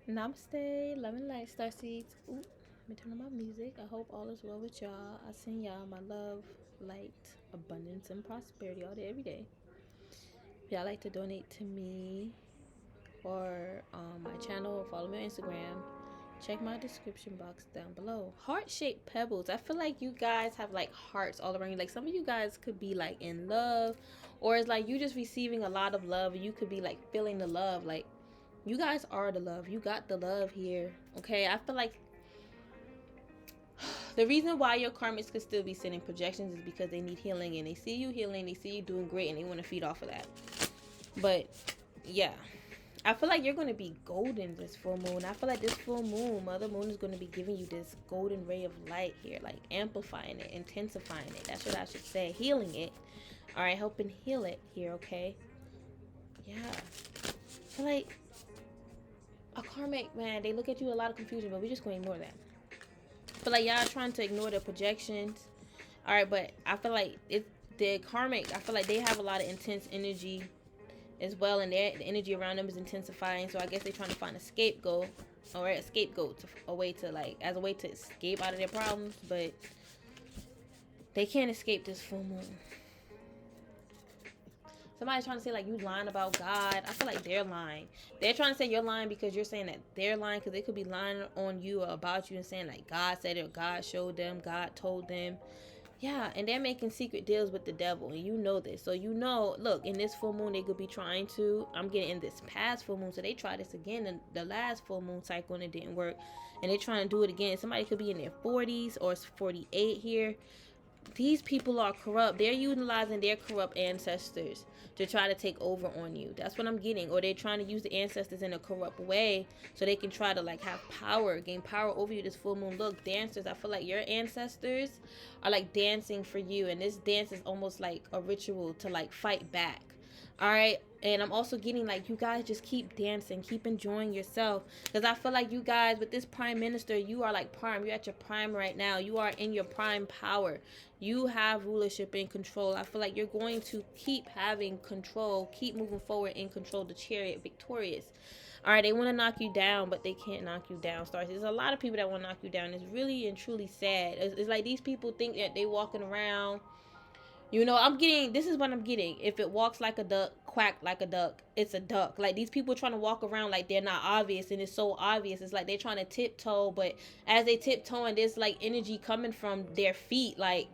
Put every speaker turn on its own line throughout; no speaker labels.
Namaste, love and light, star seeds. Ooh, let me turn on my music. I hope all is well with y'all. I send y'all my love, light, abundance, and prosperity all day, every day. If y'all like to donate to me or my channel or follow me on Instagram, check my description box down below. Heart-shaped pebbles. I feel like you guys have like hearts all around you. Like some of you guys could be like in love, or it's like you just receiving a lot of love and you could be like feeling the love. Like you guys are the love. You got the love here. Okay, I feel like the reason why your karmics could still be sending projections is because they need healing and they see you healing, they see you doing great, and they want to feed off of that. But yeah, I feel like you're going to be golden this full moon. I feel like this full moon, Mother Moon is going to be giving you this golden ray of light here, like amplifying it, intensifying it. That's what I should say. Healing it. All right, helping heal it here, okay? Yeah. I feel like a karmic, man, they look at you a lot of confusion, but we're just going to ignore that. I feel like y'all trying to ignore the projections. All right, but I feel like the karmic, I feel like they have a lot of intense energy as well, and the energy around them is intensifying. So I guess they're trying to find a scapegoat, or a scapegoat, a way to like, as a way to escape out of their problems, but they can't escape this full moon. Somebody's trying to say like you lying about God. I feel like they're lying. They're trying to say you're lying because you're saying that they're lying, because they could be lying on you or about you and saying like God said it, or God showed them, God told them. Yeah, and they're making secret deals with the devil, and you know this. So you know, look, in this full moon, they could be trying to, I'm getting in this past full moon, so they tried this again in the last full moon cycle, and it didn't work. And they're trying to do it again. Somebody could be in their 40s, or it's 48 here. These people are corrupt. They're utilizing their corrupt ancestors to try to take over on you. That's what I'm getting. Or they're trying to use the ancestors in a corrupt way so they can try to like have power, gain power over you this full moon. Look, dancers, I feel like your ancestors are like dancing for you, and this dance is almost like a ritual to like fight back. All right, and I'm also getting like you guys just keep dancing, keep enjoying yourself, because I feel like you guys with this prime minister, you are like prime. You're at your prime right now. You are in your prime power. You have rulership and control. I feel like you're going to keep having control, keep moving forward in control, the chariot victorious. All right, they want to knock you down, but they can't knock you down, stars. There's a lot of people that want to knock you down. It's really and truly sad. It's like these people think that they walking around, you know, I'm getting, this is what I'm getting. If it walks like a duck, quack like a duck, it's a duck. Like these people trying to walk around like they're not obvious, and it's so obvious. It's like they're trying to tiptoe, but as they tiptoe, and there's like energy coming from their feet, like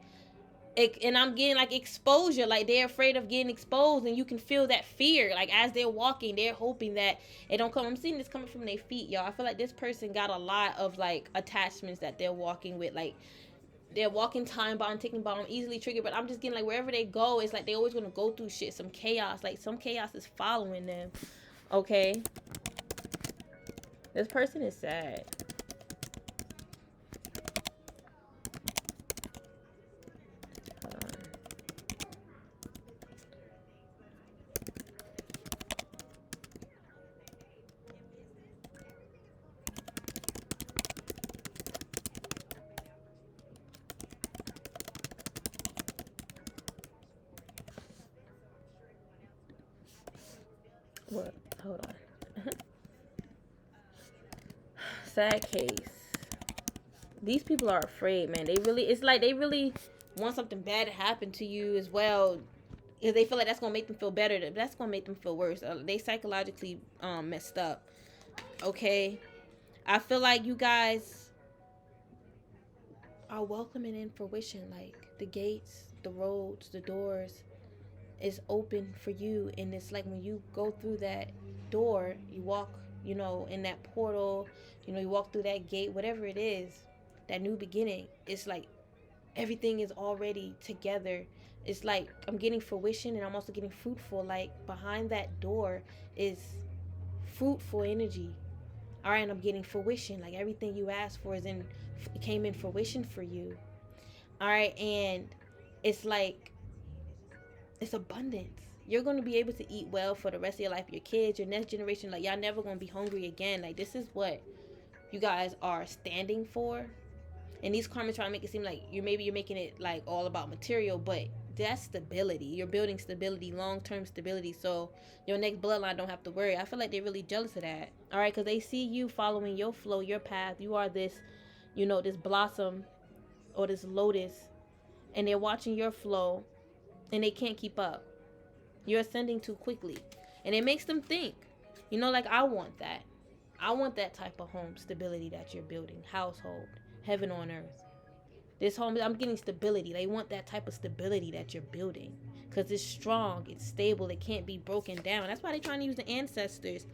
it, and I'm getting like exposure, like they're afraid of getting exposed, and you can feel that fear. Like as they're walking, they're hoping that it don't come. I'm seeing this coming from their feet, y'all. I feel like this person got a lot of like attachments that they're walking with, like they're walking time bomb, ticking bomb, easily triggered. But I'm just getting like wherever they go, it's like they always gonna go through shit, some chaos. Like some chaos is following them. Okay, this person is sad. Hold on. What? Hold on. Sad case. These people are afraid, man. They really, it's like they really want something bad to happen to you as well, because they feel like that's gonna make them feel better. That's gonna make them feel worse. They psychologically messed up. Okay, I feel like you guys are welcoming in fruition. Like the gates, the roads, the doors is open for you, and it's like when you go through that door, you walk, you know, in that portal, you know, you walk through that gate, whatever it is, that new beginning. It's like everything is already together. It's like I'm getting fruition, and I'm also getting fruitful. Like behind that door is fruitful energy. All right, and I'm getting fruition. Like everything you asked for is in, came in fruition for you. All right, and it's like it's abundance. You're going to be able to eat well for the rest of your life. Your kids, your next generation, like y'all never going to be hungry again. Like this is what you guys are standing for. And these karmas trying to make it seem like you're making it like all about material, but that's stability. You're building stability, long-term stability, so your next bloodline don't have to worry. I feel like they're really jealous of that. All right, because they see you following your flow, your path. You are this, you know, this blossom or this lotus, and they're watching your flow, and they can't keep up. You're ascending too quickly, and it makes them think, you know, like, I want that. I want that type of home stability that you're building, household, heaven on earth. This home, I'm getting stability. They want that type of stability that you're building, because it's strong, it's stable, it can't be broken down. That's why they're trying to use the ancestors.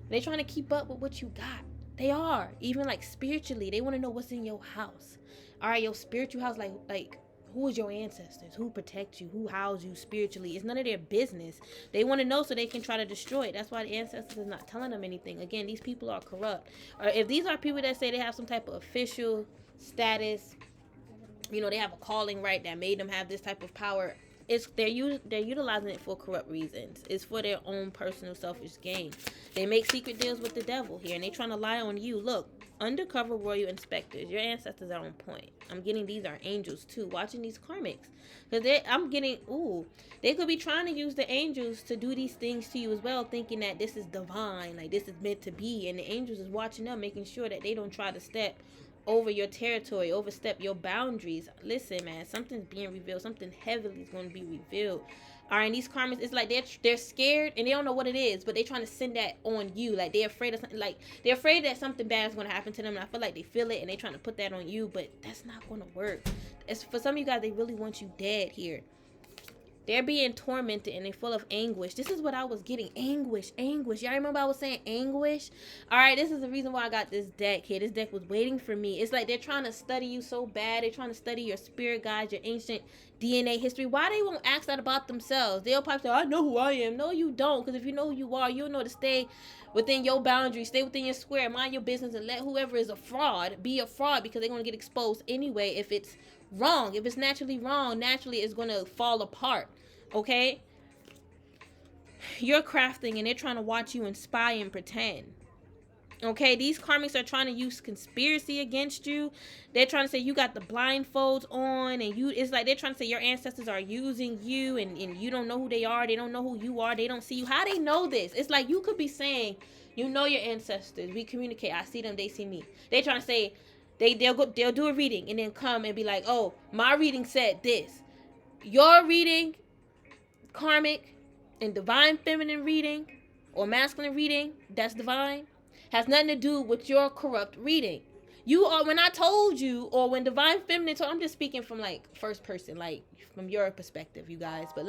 They're trying to keep up with what you got. They are, even like spiritually, they want to know what's in your house. All right, your spiritual house, like who is your ancestors? Who protects you? Who houses you spiritually? It's none of their business. They want to know so they can try to destroy it. That's why the ancestors is not telling them anything. Again, these people are corrupt. Or if these are people that say they have some type of official status, you know, they have a calling, right, that made them have this type of power, they're utilizing it for corrupt reasons. It's for their own personal selfish gain. They make secret deals with the devil here, and they trying to lie on you. Look, undercover royal inspectors, your ancestors are on point. I'm getting these are angels too, watching these karmics, because they could be trying to use the angels to do these things to you as well, thinking that this is divine, like this is meant to be, and the angels is watching them, making sure that they don't try to step over your territory, overstep your boundaries. Listen, man, something's being revealed. Something heavily is going to be revealed. All right, and these karmas, it's like they're scared and they don't know what it is, but they're trying to send that on you. Like, they're afraid of something. Like, they're afraid that something bad is going to happen to them, and I feel like they feel it and they're trying to put that on you, but that's not going to work. It's for some of you guys, they really want you dead here. They're being tormented and they're full of anguish. This is what I was getting. Anguish. Y'all remember I was saying anguish? All right, this is the reason why I got this deck here. This deck was waiting for me. It's like they're trying to study you so bad. They're trying to study your spirit guides, your ancient DNA history. Why they won't ask that about themselves? They'll probably say, I know who I am. No, you don't. Because if you know who you are, you'll know to stay within your boundaries, stay within your square, mind your business, and let whoever is a fraud be a fraud, because they're going to get exposed anyway. If it's wrong, if it's naturally wrong, naturally it's going to fall apart. Okay, you're crafting and they're trying to watch you and spy and pretend. Okay, these karmics are trying to use conspiracy against you. They're trying to say you got the blindfolds on, and it's like they're trying to say your ancestors are using you, and you don't know who they are. They don't know who you are. They don't see you. How they know this? It's like you could be saying, you know, your ancestors, we communicate, I see them, they see me. They're trying to say they'll do a reading and then come and be like, oh, my reading said this. Your reading, karmic and divine feminine reading or masculine reading that's divine, has nothing to do with your corrupt reading. You are, when I told you, or when divine feminine told, I'm just speaking from like first person, like from your perspective, you guys, but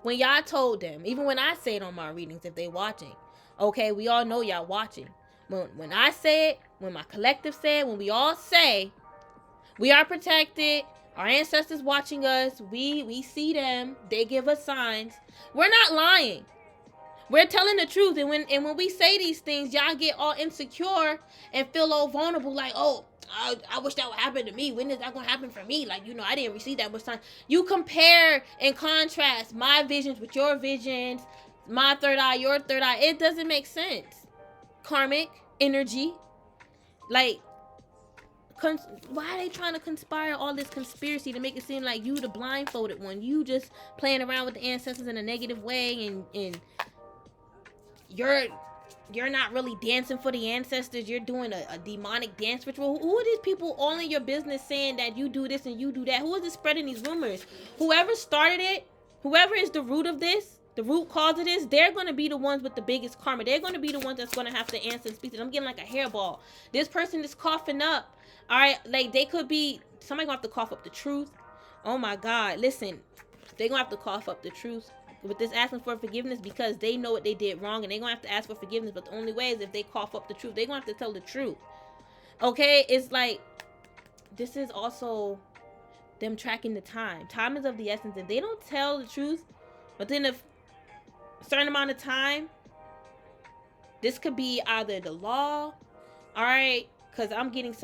when y'all told them, even when I say it on my readings, if they watching, okay, we all know y'all watching. When I say it, when my collective said, when we all say we are protected, our ancestors watching us, we see them, they give us signs, we're not lying. We're telling the truth. And when we say these things, y'all get all insecure and feel all vulnerable, like, oh, I wish that would happen to me. When is that going to happen for me? Like, you know, I didn't receive that much time. You compare and contrast my visions with your visions, my third eye, your third eye. It doesn't make sense. Karmic energy. Like, why are they trying to conspire all this conspiracy to make it seem like you the blindfolded one? You just playing around with the ancestors in a negative way, and you're not really dancing for the ancestors. You're doing a demonic dance ritual. Who are these people all in your business saying that you do this and you do that? Who is this spreading these rumors? Whoever started it, whoever is the root of this, the root cause of this, they're going to be the ones with the biggest karma. They're going to be the ones that's going to have to answer and speak to them. I'm getting like a hairball. This person is coughing up. All right, like they could be, somebody gonna have to cough up the truth. Oh my God, listen, they're gonna have to cough up the truth with this asking for forgiveness, because they know what they did wrong, and they're gonna have to ask for forgiveness. But the only way is if they cough up the truth. They're gonna have to tell the truth. Okay, it's like, this is also them tracking the time. Time is of the essence. If they don't tell the truth within a certain amount of time, this could be either the law, all right, because I'm getting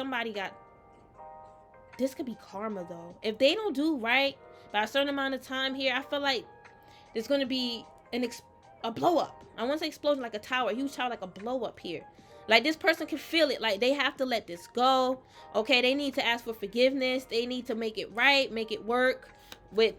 this could be karma though. If they don't do right by a certain amount of time here, I feel like there's going to be a blow up. I want to say explosion, like a tower, a huge tower, like a blow up here. Like this person can feel it. Like they have to let this go. Okay, they need to ask for forgiveness. They need to make it right, make it work. with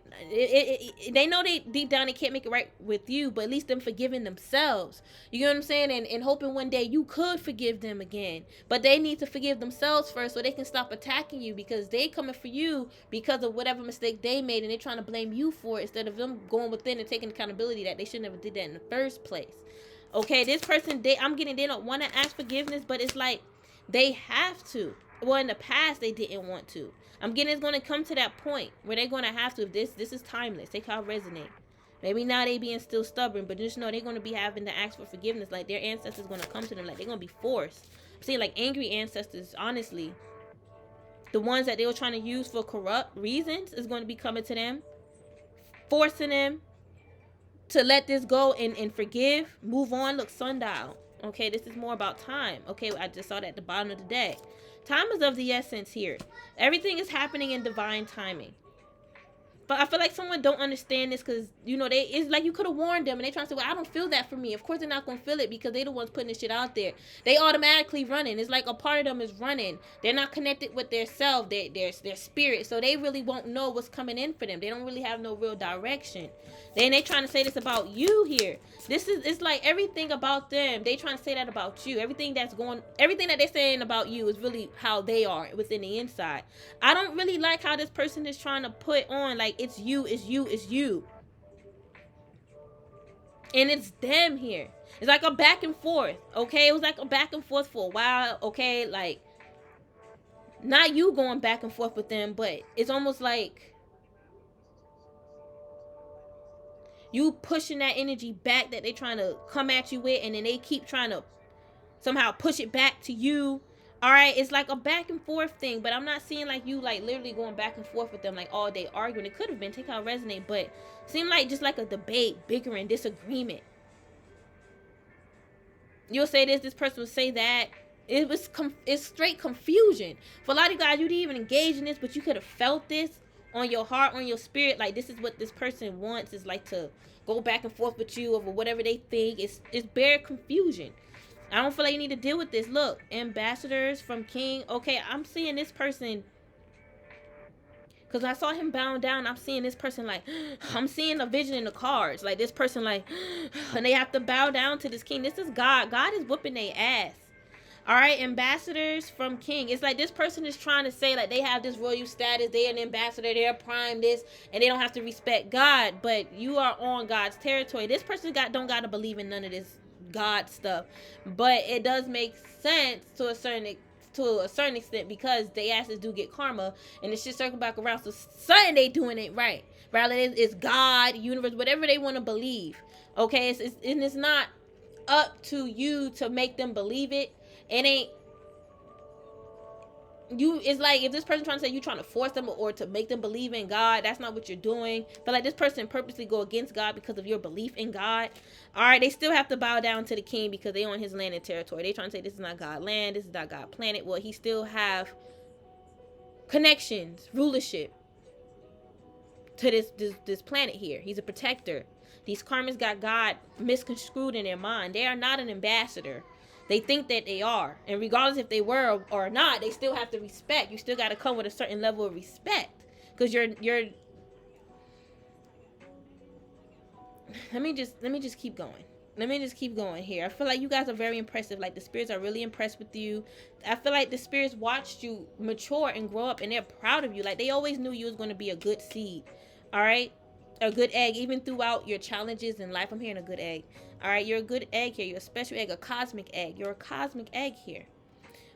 they know they deep down they can't make it right with you, but at least them forgiving themselves. You know what I'm saying? And hoping one day you could forgive them again. But they need to forgive themselves first so they can stop attacking you, because they coming for you because of whatever mistake they made, and they're trying to blame you for it instead of them going within and taking accountability that they should never did that in the first place. Okay, this person, they don't want to ask forgiveness, but it's like they have to. Well, in the past they didn't want to. I'm getting it's going to come to that point where they're going to have to. If this is timeless, they can't resonate. Maybe now they being still stubborn, but just know they're going to be having to ask for forgiveness. Like their ancestors going to come to them, like they're going to be forced. I'm seeing like angry ancestors, honestly. The ones that they were trying to use for corrupt reasons is going to be coming to them, forcing them to let this go and forgive, move on. Look, sundial. Okay, this is more about time. Okay, I just saw that at the bottom of the deck. Time is of the essence here. Everything is happening in divine timing. But I feel like someone don't understand this, because, you know, it's like you could have warned them, and they trying to say, well, I don't feel that for me. Of course they're not going to feel it, because they the ones putting this shit out there. They automatically running. It's like a part of them is running. They're not connected with their self, their spirit. So they really won't know what's coming in for them. They don't really have no real direction. Then they trying to say this about you here. It's like everything about them. They trying to say that about you. Everything that they're saying about you is really how they are within the inside. I don't really like how this person is trying to put on, like, it's you, it's you, it's you. And it's them here. It's like a back and forth, okay? It was like a back and forth for a while, okay? Like, not you going back and forth with them, but it's almost like you pushing that energy back that they trying to come at you with, and then they keep trying to somehow push it back to you. All right, it's like a back and forth thing, but I'm not seeing like you like literally going back and forth with them like all day arguing. It could have been, take how it resonate, but it seemed like just like a debate, bickering, disagreement. You'll say this person will say that. It's straight confusion. For a lot of you guys, you didn't even engage in this, but you could have felt this on your heart, on your spirit. Like, this is what this person wants, is like to go back and forth with you over whatever they think. It's bare confusion. I don't feel like you need to deal with this. Look, ambassadors from King. Okay, I'm seeing this person, because I saw him bowing down. I'm seeing this person like, I'm seeing a vision in the cards. Like this person like, and they have to bow down to this king. This is God. God is whooping their ass. All right, ambassadors from King. It's like this person is trying to say like they have this royal status. They're an ambassador. They're prime this, and they don't have to respect God. But you are on God's territory. This person don't got to believe in none of this God stuff, but it does make sense to a certain extent, because they asses do get karma, and it's just circle back around. So certain they doing it right. Rather, it's God, universe, whatever they want to believe. Okay, it's not up to you to make them believe it. It ain't you. It's like if this person trying to say you trying to force them or to make them believe in God, that's not what you're doing. But like this person purposely go against God because of your belief in God. All right, they still have to bow down to the king because they on his land and territory. They trying to say this is not God land, this is not God planet. Well, he still have connections, rulership to this planet here. He's a protector. These karmas got God misconstrued in their mind. They are not an ambassador. They think that they are, and regardless if they were or not, they still have to respect. You still got to come with a certain level of respect, because you're. Let me just keep going. Let me just keep going here. I feel like you guys are very impressive. Like the spirits are really impressed with you. I feel like the spirits watched you mature and grow up, and they're proud of you. Like they always knew you was going to be a good seed. All right, a good egg, even throughout your challenges in life. I'm hearing a good egg. All right, you're a good egg here. You're a special egg, a cosmic egg. You're a cosmic egg here.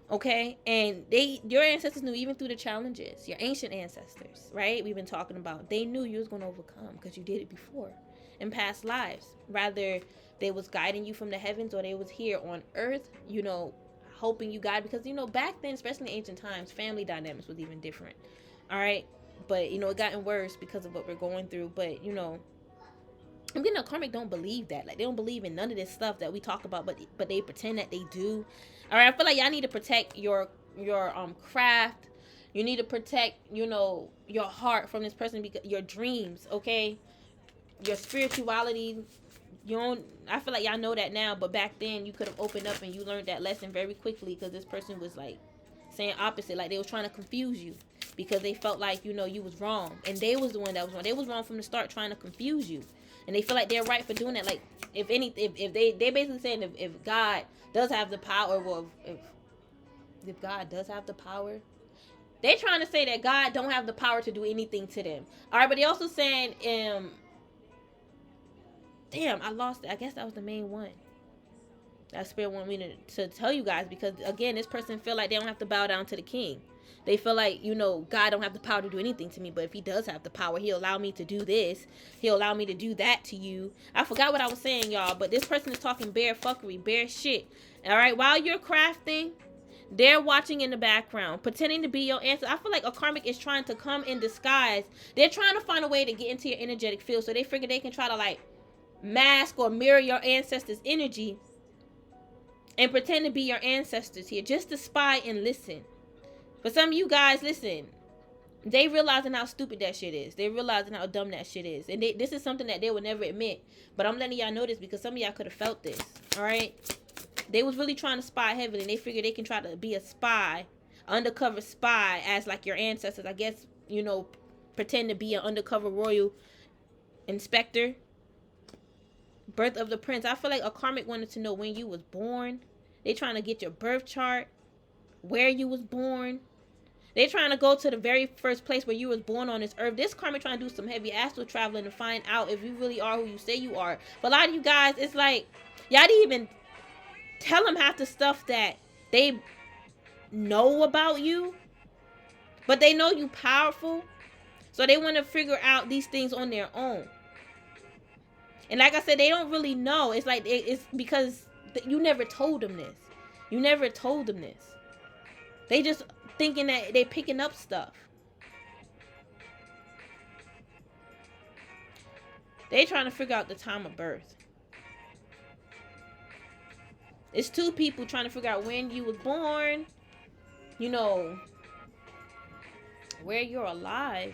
Okay, and your ancestors knew even through the challenges. Your ancient ancestors, right? We've been talking about. They knew you was going to overcome because you did it before in past lives. Rather, they was guiding you from the heavens, or they was here on earth, you know, hoping you guide. Because, you know, back then, especially in ancient times, family dynamics was even different. All right, but, you know, it gotten worse because of what we're going through. But, you know, I'm getting a karmic don't believe that. Like, they don't believe in none of this stuff that we talk about, but they pretend that they do. All right, I feel like y'all need to protect your craft. You need to protect, you know, your heart from this person, because your dreams, okay? Your spirituality. I feel like y'all know that now, but back then you could have opened up and you learned that lesson very quickly, because this person was like saying opposite. Like they was trying to confuse you. because they felt like, you know, you was wrong, and they was the one that was wrong. They was wrong from the start, trying to confuse you, and they feel like they're right for doing that. Like, if they basically saying, if God does have the power, well, if God does have the power, they trying to say that God don't have the power to do anything to them. All right, but they also saying, damn, I lost it. I guess that was the main one that Spirit wanted me to tell you guys, because again, this person feel like they don't have to bow down to the king. They feel like, you know, God don't have the power to do anything to me, but if he does have the power, he'll allow me to do this. He'll allow me to do that to you. I forgot what I was saying, y'all, but this person is talking bare fuckery, bare shit. All right, while you're crafting, they're watching in the background, pretending to be your answer. I feel like a karmic is trying to come in disguise. They're trying to find a way to get into your energetic field, so they figure they can try to, like, mask or mirror your ancestors' energy and pretend to be your ancestors here, just to spy and listen. For some of you guys, listen, they realizing how stupid that shit is. They realizing how dumb that shit is. And this is something that they would never admit. But I'm letting y'all know this because some of y'all could have felt this. All right? They was really trying to spy heavily. And they figured they can try to be a spy, undercover spy, as like your ancestors. I guess, you know, pretend to be an undercover royal inspector. Birth of the prince. I feel like a karmic wanted to know when you was born. They trying to get your birth chart, where you was born. They trying to go to the very first place where you was born on this earth. This karmic trying to do some heavy astral traveling to find out if you really are who you say you are. But a lot of you guys, it's like, y'all didn't even tell them half the stuff that they know about you. But they know you powerful. So they want to figure out these things on their own. And like I said, they don't really know. It's like, it's because you never told them this. You never told them this. They just thinking that they picking up stuff. They trying to figure out the time of birth. It's two people trying to figure out when you was born. You know, where you're alive.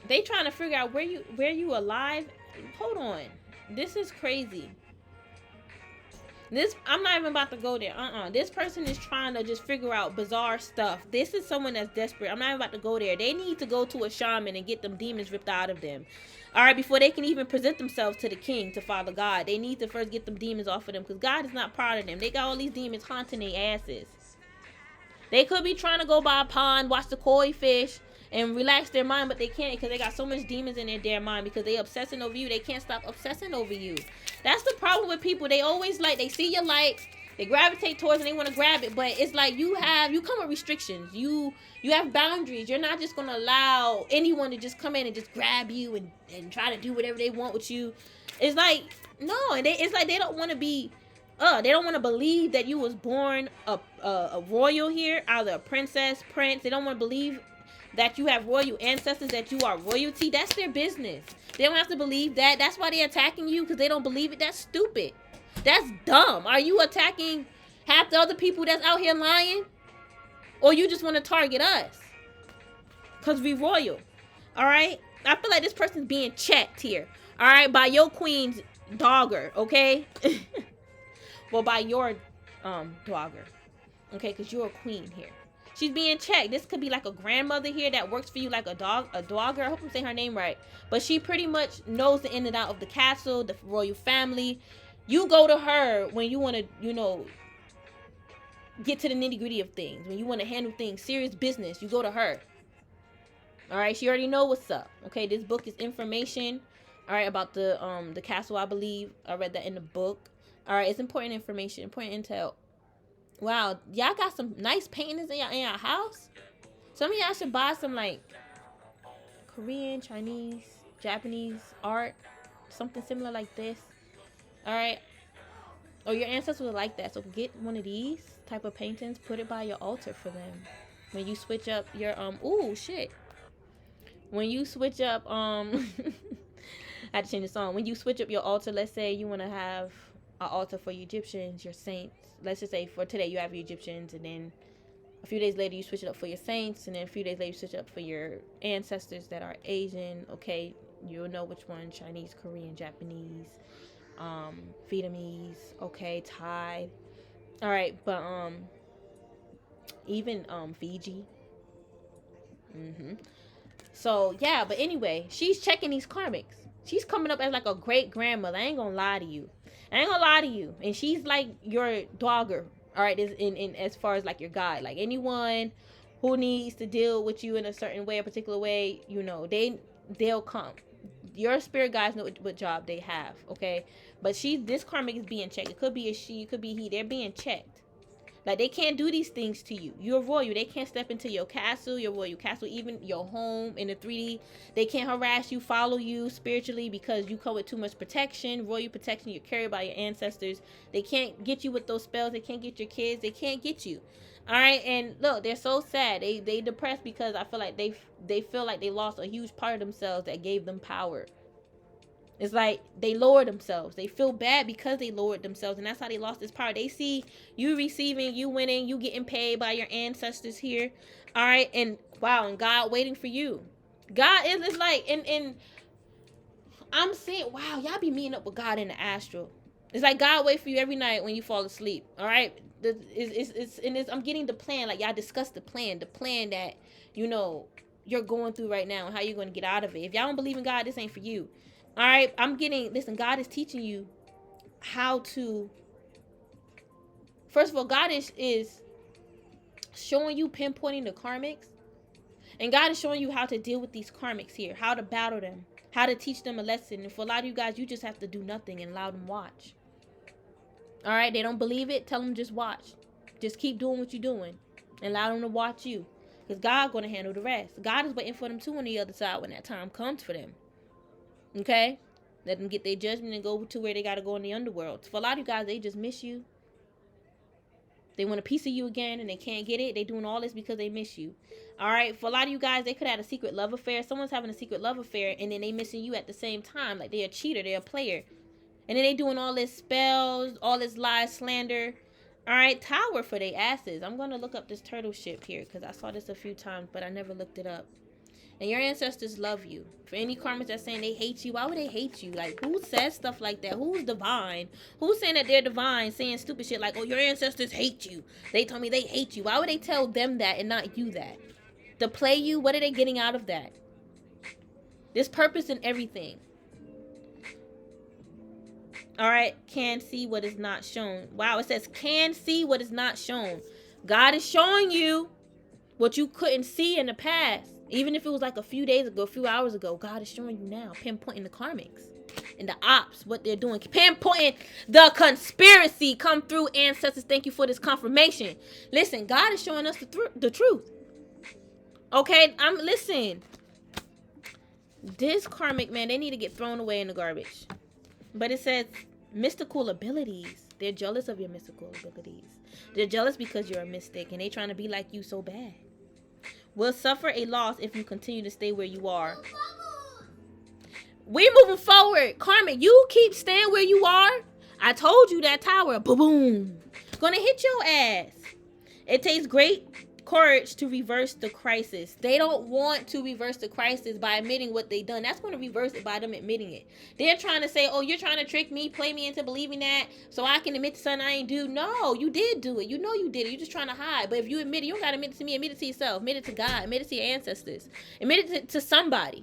They trying to figure out where you alive. Hold on. This is crazy. I'm not even about to go there. This person is trying to just figure out bizarre stuff. This is someone that's desperate. I'm not even about to go there. They need to go to a shaman and get them demons ripped out of them. All right, before they can even present themselves to the king, to Father God. They need to first get them demons off of them, because God is not proud of them. They got all these demons haunting their asses. They could be trying to go by a pond, watch the koi fish, and relax their mind, but they can't because they got so much demons in their damn mind because they obsessing over you. They can't stop obsessing over you. That's the problem with people. They always like, they see your light, they gravitate towards it, and they want to grab it, but it's like you come with restrictions. You have boundaries. You're not just going to allow anyone to just come in and just grab you and try to do whatever they want with you. It's like, no, and it's like they don't want to be they don't want to believe that you was born a royal here, either a princess, prince. They don't want to believe that you have royal ancestors, that you are royalty. That's their business. They don't have to believe that. That's why they're attacking you, because they don't believe it. That's stupid. That's dumb. Are you attacking half the other people that's out here lying? Or you just want to target us? Because we royal. All right? I feel like this person's being checked here. All right? By your queen's dogger. Okay? Well, by your dogger. Okay? Because you're a queen here. She's being checked. This could be like a grandmother here that works for you, like a dogger. I hope I'm saying her name right. But she pretty much knows the in and out of the castle, the royal family. You go to her when you want to, you know, get to the nitty gritty of things. When you want to handle things, serious business, you go to her. All right, she already know what's up. Okay, this book is information. All right, about the castle, I believe. I read that in the book. All right, it's important information, important intel. Wow, y'all got some nice paintings in your house. Some of y'all should buy some like Korean, Chinese, Japanese art, something similar like this. All right, or your ancestors would like that. So get one of these type of paintings, put it by your altar for them. When you switch up your ooh shit. When you switch up I had to change the song. When you switch up your altar, let's say you want to have an altar for your Egyptians, your saints. Let's just say for today you have your Egyptians, and then a few days later you switch it up for your saints, and then a few days later you switch it up for your ancestors that are Asian. Okay, you'll know which one: Chinese, Korean, Japanese, Vietnamese, okay, Thai. All right, but even Fiji. So yeah, but anyway, she's checking these karmics. She's coming up as like a great grandmother. I ain't gonna lie to you. And she's like your dogger. All right, is in as far as like your guide. Like anyone who needs to deal with you in a certain way, a particular way, you know, they'll come. Your spirit guides know what job they have, okay? But this karmic is being checked. It could be a she, it could be he. They're being checked. Like, they can't do these things to you. You're royal. They can't step into your castle, your royal castle, even your home in the 3D. They can't harass you, follow you spiritually because you come with too much protection, royal protection. You're carried by your ancestors. They can't get you with those spells. They can't get your kids. They can't get you. All right, and look, they're so sad. They depressed because I feel like they feel like they lost a huge part of themselves that gave them power. It's like they lowered themselves. They feel bad because they lowered themselves, and that's how they lost this power. They see you receiving, you winning, you getting paid by your ancestors here. All right, and wow, and God waiting for you. God is, it's like, and I'm saying, wow, y'all be meeting up with God in the astral. It's like God wait for you every night when you fall asleep. All right, I'm getting the plan. Like, y'all discuss the plan that, you know, you're going through right now and how you're going to get out of it. If y'all don't believe in God, this ain't for you. All right, listen, God is teaching you how to, first of all, God is showing you, pinpointing the karmics, and God is showing you how to deal with these karmics here, how to battle them, how to teach them a lesson. And for a lot of you guys, you just have to do nothing and allow them watch. All right, they don't believe it, tell them just watch. Just keep doing what you're doing and allow them to watch you, because God's going to handle the rest. God is waiting for them too on the other side when that time comes for them. Okay, let them get their judgment and go to where they got to go in the underworld. For a lot of you guys, they just miss you. They want a piece of you again and they can't get it. They doing all this because they miss you. All right, for a lot of you guys, they could have a secret love affair. Someone's having a secret love affair and then they missing you at the same time. Like, they're a cheater, they're a player, and then they doing all this spells, all this lies, slander. All right, tower for their asses. I'm going to look up this turtle ship here because I saw this a few times, but I never looked it up. And your ancestors love you. For any karmics that's saying they hate you, why would they hate you? Like, who says stuff like that? Who's divine? Who's saying that they're divine, saying stupid shit like, oh, your ancestors hate you. They told me they hate you. Why would they tell them that and not you that? To play you, what are they getting out of that? There's purpose in everything. All right, can see what is not shown. Wow, it says can see what is not shown. God is showing you what you couldn't see in the past. Even if it was like a few days ago, a few hours ago, God is showing you now, pinpointing the karmics and the ops, what they're doing, pinpointing the conspiracy. Come through, ancestors. Thank you for this confirmation. Listen, God is showing us the truth. Okay, listen. This karmic, man, they need to get thrown away in the garbage. But it says mystical abilities. They're jealous of your mystical abilities. They're jealous because you're a mystic and they trying to be like you so bad. Will suffer a loss if you continue to stay where you are. We moving forward. Karmic, you keep staying where you are. I told you that tower, boom, gonna hit your ass. It takes great courage to reverse the crisis. They don't want to reverse the crisis by admitting what they done. That's going to reverse it by them admitting it. They're trying to say, oh, you're trying to trick me, play me into believing that so I can admit to something I ain't do. No, you did do it. You know you did it. You're just trying to hide. But if you admit it, you don't got to admit it to me. Admit it to yourself. Admit it to God. Admit it to your ancestors. Admit it to somebody.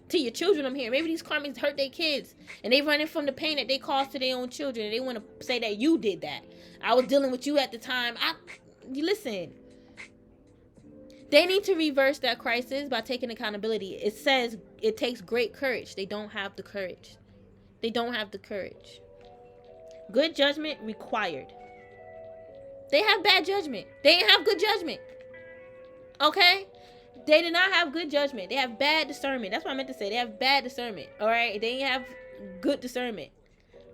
To your children, I'm here. Maybe these karmics hurt their kids and they running from the pain that they caused to their own children. And they want to say that you did that. I was dealing with you at the time. Listen. They need to reverse that crisis by taking accountability. It says it takes great courage. They don't have the courage. They don't have the courage. Good judgment required. They have bad judgment. They didn't have good judgment. Okay? They did not have good judgment. They have bad discernment. That's what I meant to say. They have bad discernment. All right? They didn't have good discernment.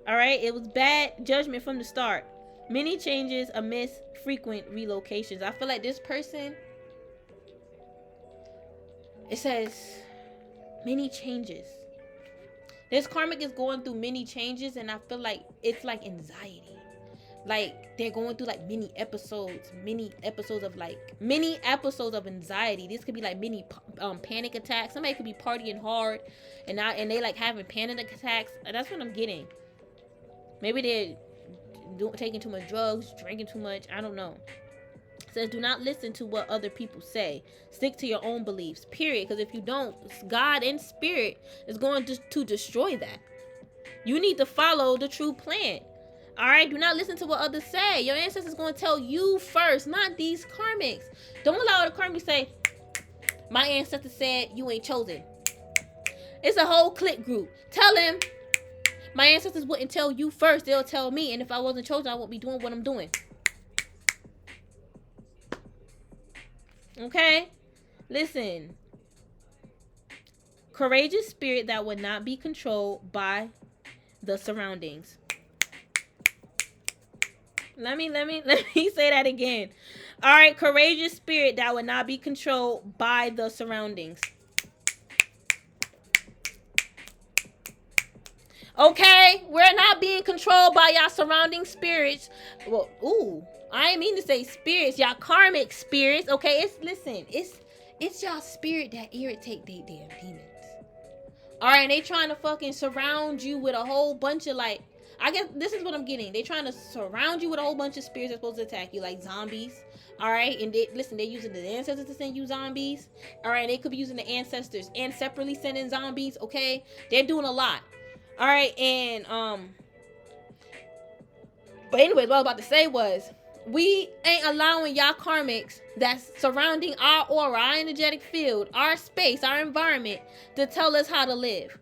All right? It was bad judgment from the start. Many changes amidst frequent relocations. I feel like this person, it says many changes. This karmic is going through many changes, and I feel like it's like anxiety. Like they're going through like mini episodes of anxiety. This could be like mini panic attacks. Somebody could be partying hard and they like having panic attacks. That's what I'm getting. Maybe they're taking too much drugs, drinking too much. I don't know. It says, do not listen to what other people say. Stick to your own beliefs, period. Because if you don't, God and spirit is going to destroy that. You need to follow the true plan. All right, do not listen to what others say. Your ancestors going to tell you first, not these karmics. Don't allow the karmics to say, my ancestor said you ain't chosen. It's a whole clique group. Tell him, my ancestors wouldn't tell you first. They'll tell me. And if I wasn't chosen, I won't be doing what I'm doing. Okay? Listen. Courageous spirit that would not be controlled by the surroundings. Let me say that again. All right, courageous spirit that would not be controlled by the surroundings. Okay, we're not being controlled by y'all surrounding spirits. Well, ooh, I ain't mean to say spirits, y'all karmic spirits. Okay, it's y'all spirit that irritate they damn demons. All right, and they trying to fucking surround you with a whole bunch of like, I guess this is what I'm getting. They trying to surround you with a whole bunch of spirits that's supposed to attack you, like zombies. All right, and they're using the ancestors to send you zombies. All right, they could be using the ancestors and separately sending zombies. Okay, they're doing a lot. All right, and but anyways, what I was about to say was, we ain't allowing y'all karmics that's surrounding our aura, our energetic field, our space, our environment to tell us how to live.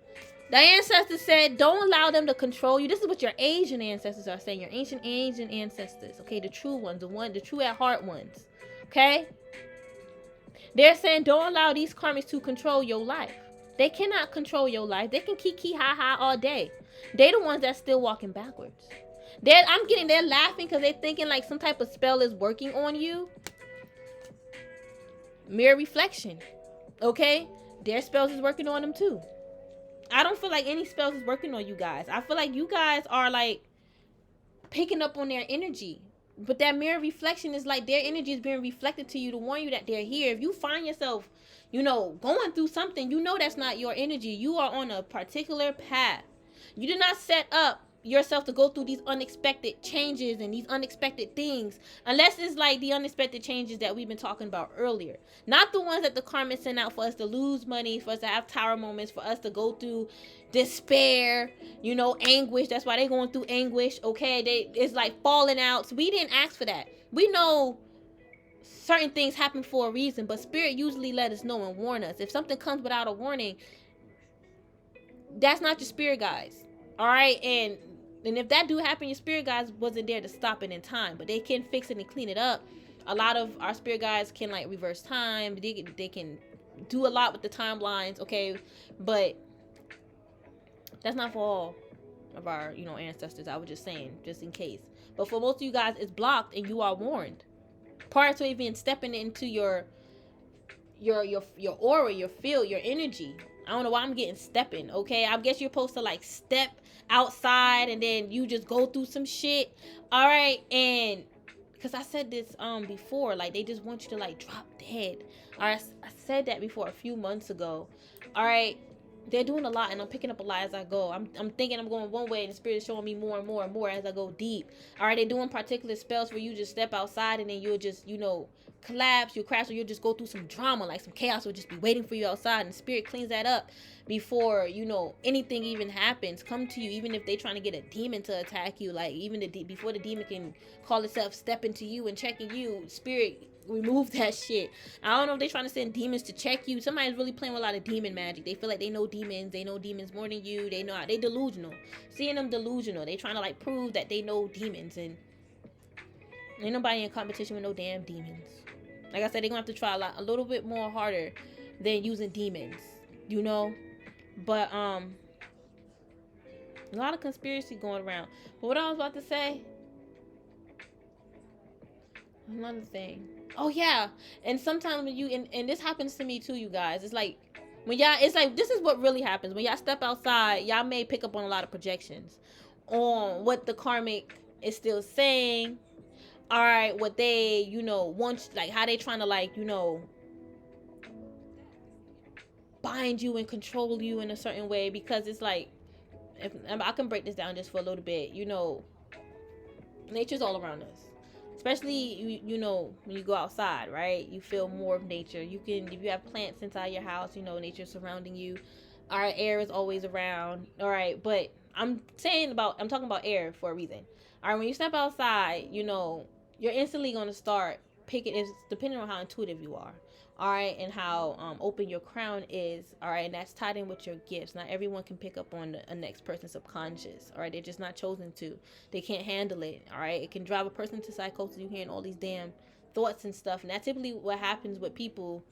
The ancestors said, don't allow them to control you. This is what your Asian ancestors are saying. Your ancient Asian ancestors. Okay, the true ones, the true at heart ones. Okay? They're saying, don't allow these karmics to control your life. They cannot control your life. They can kiki ha ha all day. They the ones that's still walking backwards. They're laughing because they're thinking like some type of spell is working on you. Mirror reflection. Okay? Their spells is working on them too. I don't feel like any spells is working on you guys. I feel like you guys are like picking up on their energy. But that mirror reflection is like their energy is being reflected to you to warn you that they're here. If you find yourself, going through something, that's not your energy. You are on a particular path. You did not set up yourself to go through these unexpected changes and these unexpected things, unless it's like the unexpected changes that we've been talking about earlier, not the ones that the karma sent out for us to lose money, for us to have tower moments, for us to go through despair, anguish. That's why they're going through anguish. Okay, it's like falling out. So we didn't ask for that. We know certain things happen for a reason, but spirit usually let us know and warn us. If something comes without a warning, that's not your spirit guides. All right, and if that do happen, your spirit guides wasn't there to stop it in time, but they can fix it and clean it up. A lot of our spirit guides can like reverse time. They can do a lot with the timelines. Okay, but that's not for all of our ancestors. I was just saying, just in case. But for most of you guys, it's blocked and you are warned prior to even stepping into your aura, your field, your energy. I don't know why I'm getting stepping. Okay, I guess you're supposed to like step outside and then you just go through some shit. All right, and because I said this before, like they just want you to like drop dead. All right, I said that before a few months ago. All right, they're doing a lot and I'm picking up a lot as I go. I'm thinking I'm going one way and the spirit is showing me more and more and more as I go deep. All right, they're doing particular spells where you just step outside and then you'll just collapse, you'll crash, or you'll just go through some drama, like some chaos will just be waiting for you outside, and spirit cleans that up before anything even happens come to you. Even if they trying to get a demon to attack you, like even before the demon can call itself step into you and checking you, spirit remove that shit. I don't know if they trying to send demons to check you. Somebody's really playing with a lot of demon magic. They feel like they know demons more than you. They delusional. Seeing them delusional, they trying to like prove that they know demons, and ain't nobody in competition with no damn demons. Like I said, they're gonna have to try a little bit more harder than using demons, But a lot of conspiracy going around. But what I was about to say, another thing. Oh yeah, and sometimes when you and this happens to me too, you guys. It's like when y'all, it's like this is what really happens when y'all step outside. Y'all may pick up on a lot of projections on what the karmic is still saying. All right, what they, want, like how they trying to like, bind you and control you in a certain way, because it's like if I can break this down just for a little bit, you know, nature's all around us. Especially, you know, when you go outside, right? You feel more of nature. You can, if you have plants inside your house, you know, nature's surrounding you. Our air is always around. All right, but I'm talking about air for a reason. All right, when you step outside, you know, you're instantly going to start picking, it's depending on how intuitive you are. All right, and how open your crown is. All right, and that's tied in with your gifts. Not everyone can pick up on a next person's subconscious. All right, they're just not chosen to. They can't handle it. All right, it can drive a person to psychosis. You hearing all these damn thoughts and stuff, and that's typically what happens with people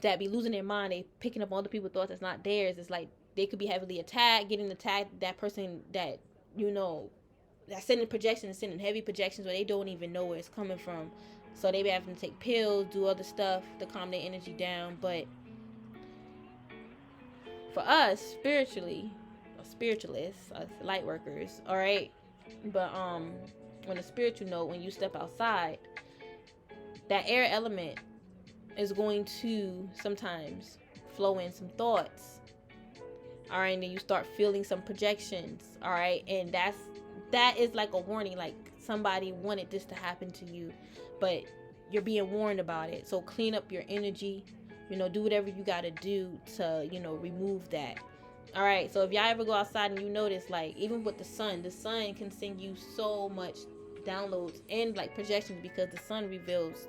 that be losing their mind. They picking up on other people's thoughts that's not theirs. It's like they could be heavily attacked, getting attacked. That person that, you know, that's sending projections, sending heavy projections where they don't even know where it's coming from. So they be having to take pills, do other stuff to calm their energy down. But for us, spiritualists, us light workers, all right. But on a spiritual note, when you step outside, that air element is going to sometimes flow in some thoughts. All right, and then you start feeling some projections. All right, and that is like a warning, like somebody wanted this to happen to you, but you're being warned about it. So clean up your energy, you know, do whatever you got to do to, you know, remove that. All right, so if y'all ever go outside and you notice, like, even with the sun can send you so much downloads and like projections, because the sun reveals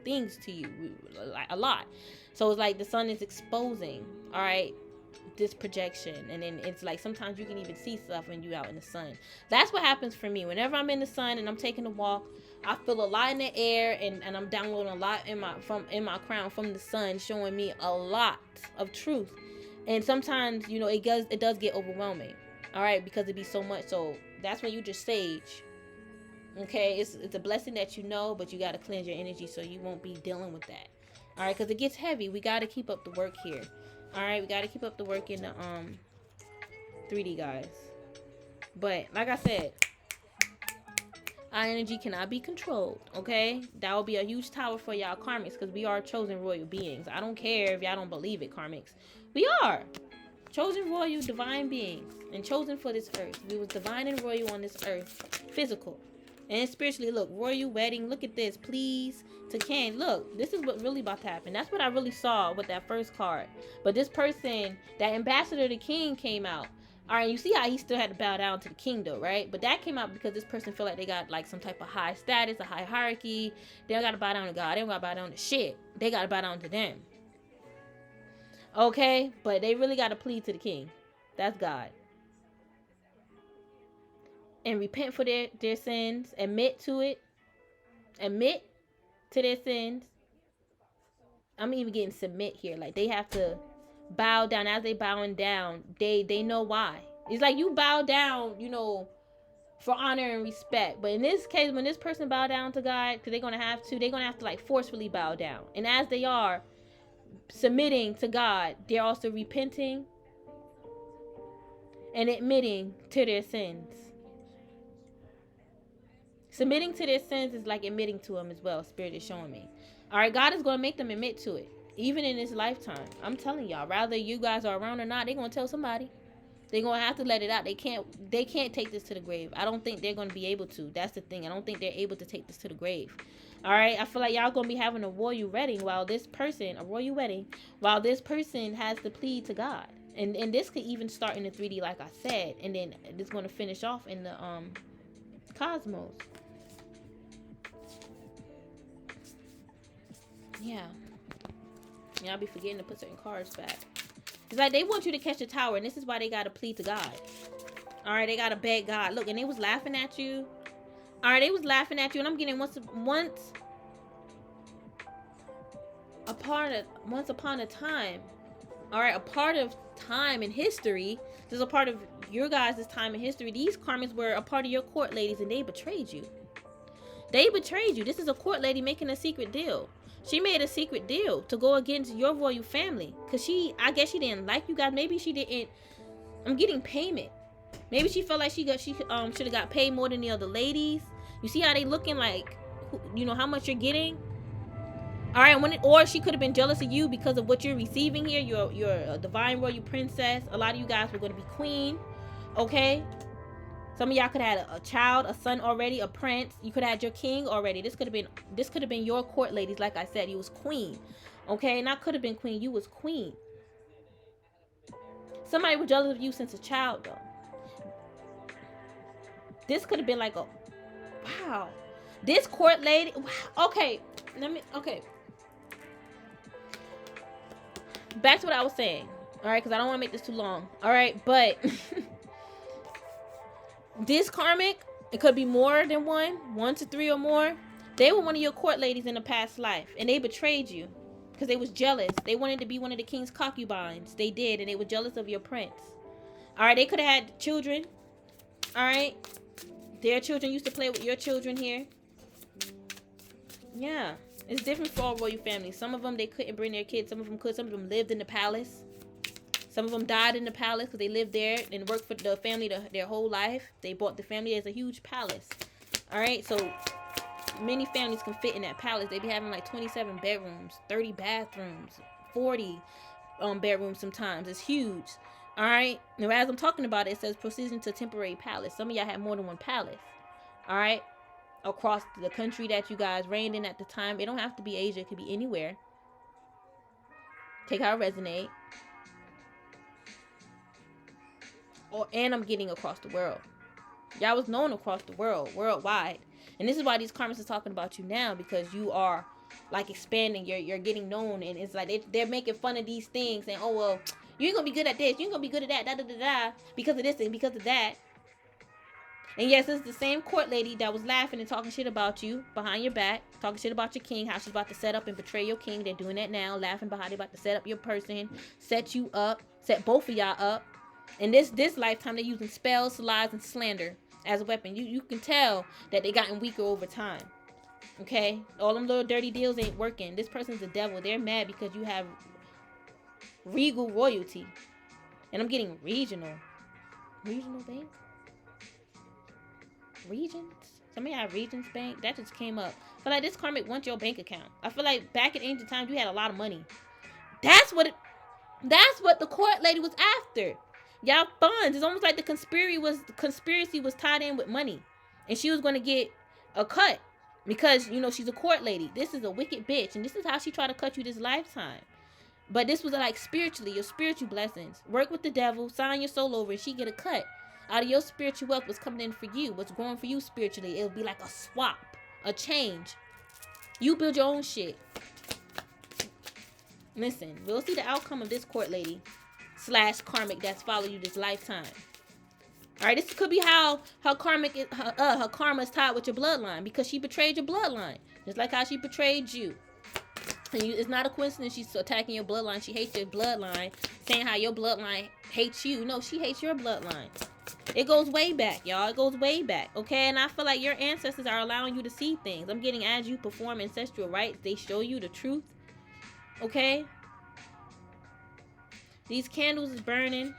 things to you, like a lot. So it's like the sun is exposing, all right, this projection, and then it's like sometimes you can even see stuff when you out in the sun. That's what happens for me whenever I'm in the sun and I'm taking a walk. I feel a lot in the air, and I'm downloading a lot in my crown from the sun, showing me a lot of truth. And sometimes, you know, it does get overwhelming, all right, because it be so much. So that's when you just sage. Okay, it's a blessing that you know, but you got to cleanse your energy so you won't be dealing with that. All right, because it gets heavy. We got to keep up the work here. All right, we got to keep up the work in the 3D, guys. But like I said, our energy cannot be controlled. Okay, that will be a huge tower for y'all karmics, because we are chosen royal beings. I don't care if y'all don't believe it, karmics. We are chosen royal divine beings and chosen for this earth. We was divine and royal on this earth, physical and spiritually. Look, royal wedding. Look at this, please to Ken. Look, this is what really about to happen. That's what I really saw with that first card. But this person, that ambassador to king, came out. All right, you see how he still had to bow down to the king though, right? But that came out because this person feel like they got like some type of high status, a high hierarchy. They don't got to bow down to God. They don't got to bow down to shit. They got to bow down to them. Okay, but they really got to plead to the king. That's God. And repent for their sins. Admit to it. Admit to their sins. I'm even getting submit here. Like, they have to bow down. As they bowing down, they know why. It's like you bow down, you know, for honor and respect. But in this case, when this person bow down to God, because they're going to have to like forcefully bow down. And as they are submitting to God, they're also repenting and admitting to their sins. Submitting to their sins is like admitting to them as well. Spirit is showing me. All right, God is going to make them admit to it, even in this lifetime. I'm telling y'all, rather you guys are around or not, they're going to tell somebody. They're going to have to let it out. They can't take this to the grave. I don't think they're going to be able to. That's the thing. I don't think they're able to take this to the grave. All right, I feel like y'all going to be having a royal wedding while this person has to plead to God. And this could even start in the 3D, like I said, and then it's going to finish off in the cosmos. Yeah. Y'all be forgetting to put certain cards back. It's like they want you to catch the tower, and this is why they got to plead to God. All right, they got to beg God. Look, and they was laughing at you. All right, they was laughing at you, and I'm getting once upon a time. All right, a part of time in history. There's a part of your guys' time in history. These karmics were a part of your court ladies, and they betrayed you. They betrayed you. This is a court lady making a secret deal. She made a secret deal to go against your royal family. Because I guess she didn't like you guys. Maybe she didn't. I'm getting payment. Maybe she felt like she should have got paid more than the other ladies. You see how they looking like, you know, how much you're getting? All right, or she could have been jealous of you because of what you're receiving here. You're a divine royal princess. A lot of you guys were going to be queen. Okay. Some of y'all could have had a child, a son already, a prince. You could have had your king already. This could have been your court ladies. Like I said, you was queen. Okay, not could have been queen. You was queen. Somebody was jealous of you since a child, though. This could have been like a, wow. This court lady, wow. Okay, okay. Back to what I was saying. All right, because I don't want to make this too long. All right, but this karmic, it could be more than one to three or more. They were one of your court ladies in a past life, and they betrayed you because they was jealous. They wanted to be one of the king's concubines. They did, and they were jealous of your prince. All right, they could have had children. All right, their children used to play with your children here. Yeah, it's different for all royal families. Some of them, they couldn't bring their kids. Some of them could. Some of them lived in the palace. Some of them died in the palace because they lived there and worked for the family their whole life. They bought the family as a huge palace. All right, so many families can fit in that palace. They be having like 27 bedrooms, 30 bathrooms, 40 bedrooms sometimes. It's huge. All right, now as I'm talking about it, it says proceeding to temporary palace. Some of y'all have more than one palace. All right, across the country that you guys reigned in at the time. It don't have to be Asia. It could be anywhere. Take how it resonate. And I'm getting across the world. Y'all was known across the world, worldwide. And this is why these karmas are talking about you now, because you are like expanding. You're getting known, and it's like they're making fun of these things, saying, "Oh well, you ain't gonna be good at this. You ain't gonna be good at that, da da da da, because of this and because of that." And yes, it's the same court lady that was laughing and talking shit about you behind your back, talking shit about your king, how she's about to set up and betray your king. They're doing that now, laughing behind. They're about to set up your person, set you up, set both of y'all up. In this lifetime, they're using spells, lies, and slander as a weapon. You can tell that they gotten weaker over time. Okay? All them little dirty deals ain't working. This person's a devil. They're mad because you have regal royalty. And I'm getting regional. Regional bank? Regions? Somebody have Regions Bank? That just came up. I feel like this karmic wants your bank account. I feel like back in ancient times, you had a lot of money. That's what the court lady was after. Y'all funds. It's almost like the conspiracy was tied in with money. And she was going to get a cut. Because, you know, she's a court lady. This is a wicked bitch. And this is how she tried to cut you this lifetime. But this was like spiritually, your spiritual blessings. Work with the devil, sign your soul over, and she get a cut. Out of your spiritual wealth, what's coming in for you, what's growing for you spiritually. It'll be like a swap, a change. You build your own shit. Listen, we'll see the outcome of this court lady / karmic that's followed you this lifetime. All right, this could be how her karma is tied with your bloodline, because she betrayed your bloodline, just like how she betrayed you. And it's not a coincidence she's attacking your bloodline. She hates your bloodline, saying how your bloodline hates you. No, she hates your bloodline. It goes way back, y'all. It goes way back, okay? And I feel like your ancestors are allowing you to see things. I'm getting, as you perform ancestral rites, they show you the truth, okay? These candles is burning.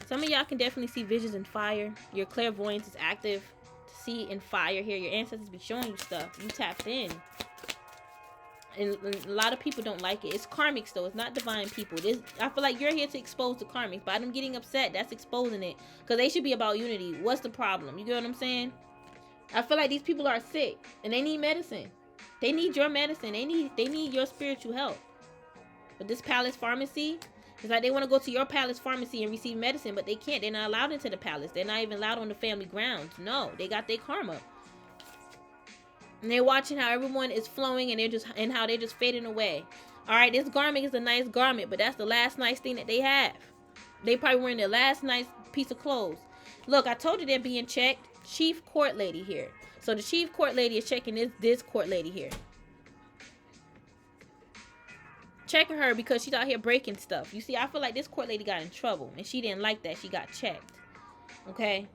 Some of y'all can definitely see visions in fire. Your clairvoyance is active to see in fire here. Your ancestors be showing you stuff. You tapped in. And a lot of people don't like it. It's karmics though. It's not divine people. I feel like you're here to expose the karmics. By them getting upset, that's exposing it. Because they should be about unity. What's the problem? You get what I'm saying? I feel like these people are sick. And they need medicine. They need your medicine. They need your spiritual help. But this palace pharmacy, it's like they want to go to your palace pharmacy and receive medicine, but they can't. They're not allowed into the palace. They're not even allowed on the family grounds. No, they got their karma. And they're watching how everyone is flowing and how they're just fading away. All right, this garment is a nice garment, but that's the last nice thing that they have. They probably wearing their last nice piece of clothes. Look, I told you they're being checked. Chief court lady here. So the chief court lady is checking this court lady here. Checking her because she's out here breaking stuff. You see, I feel like this court lady got in trouble, and she didn't like that. She got checked. Okay.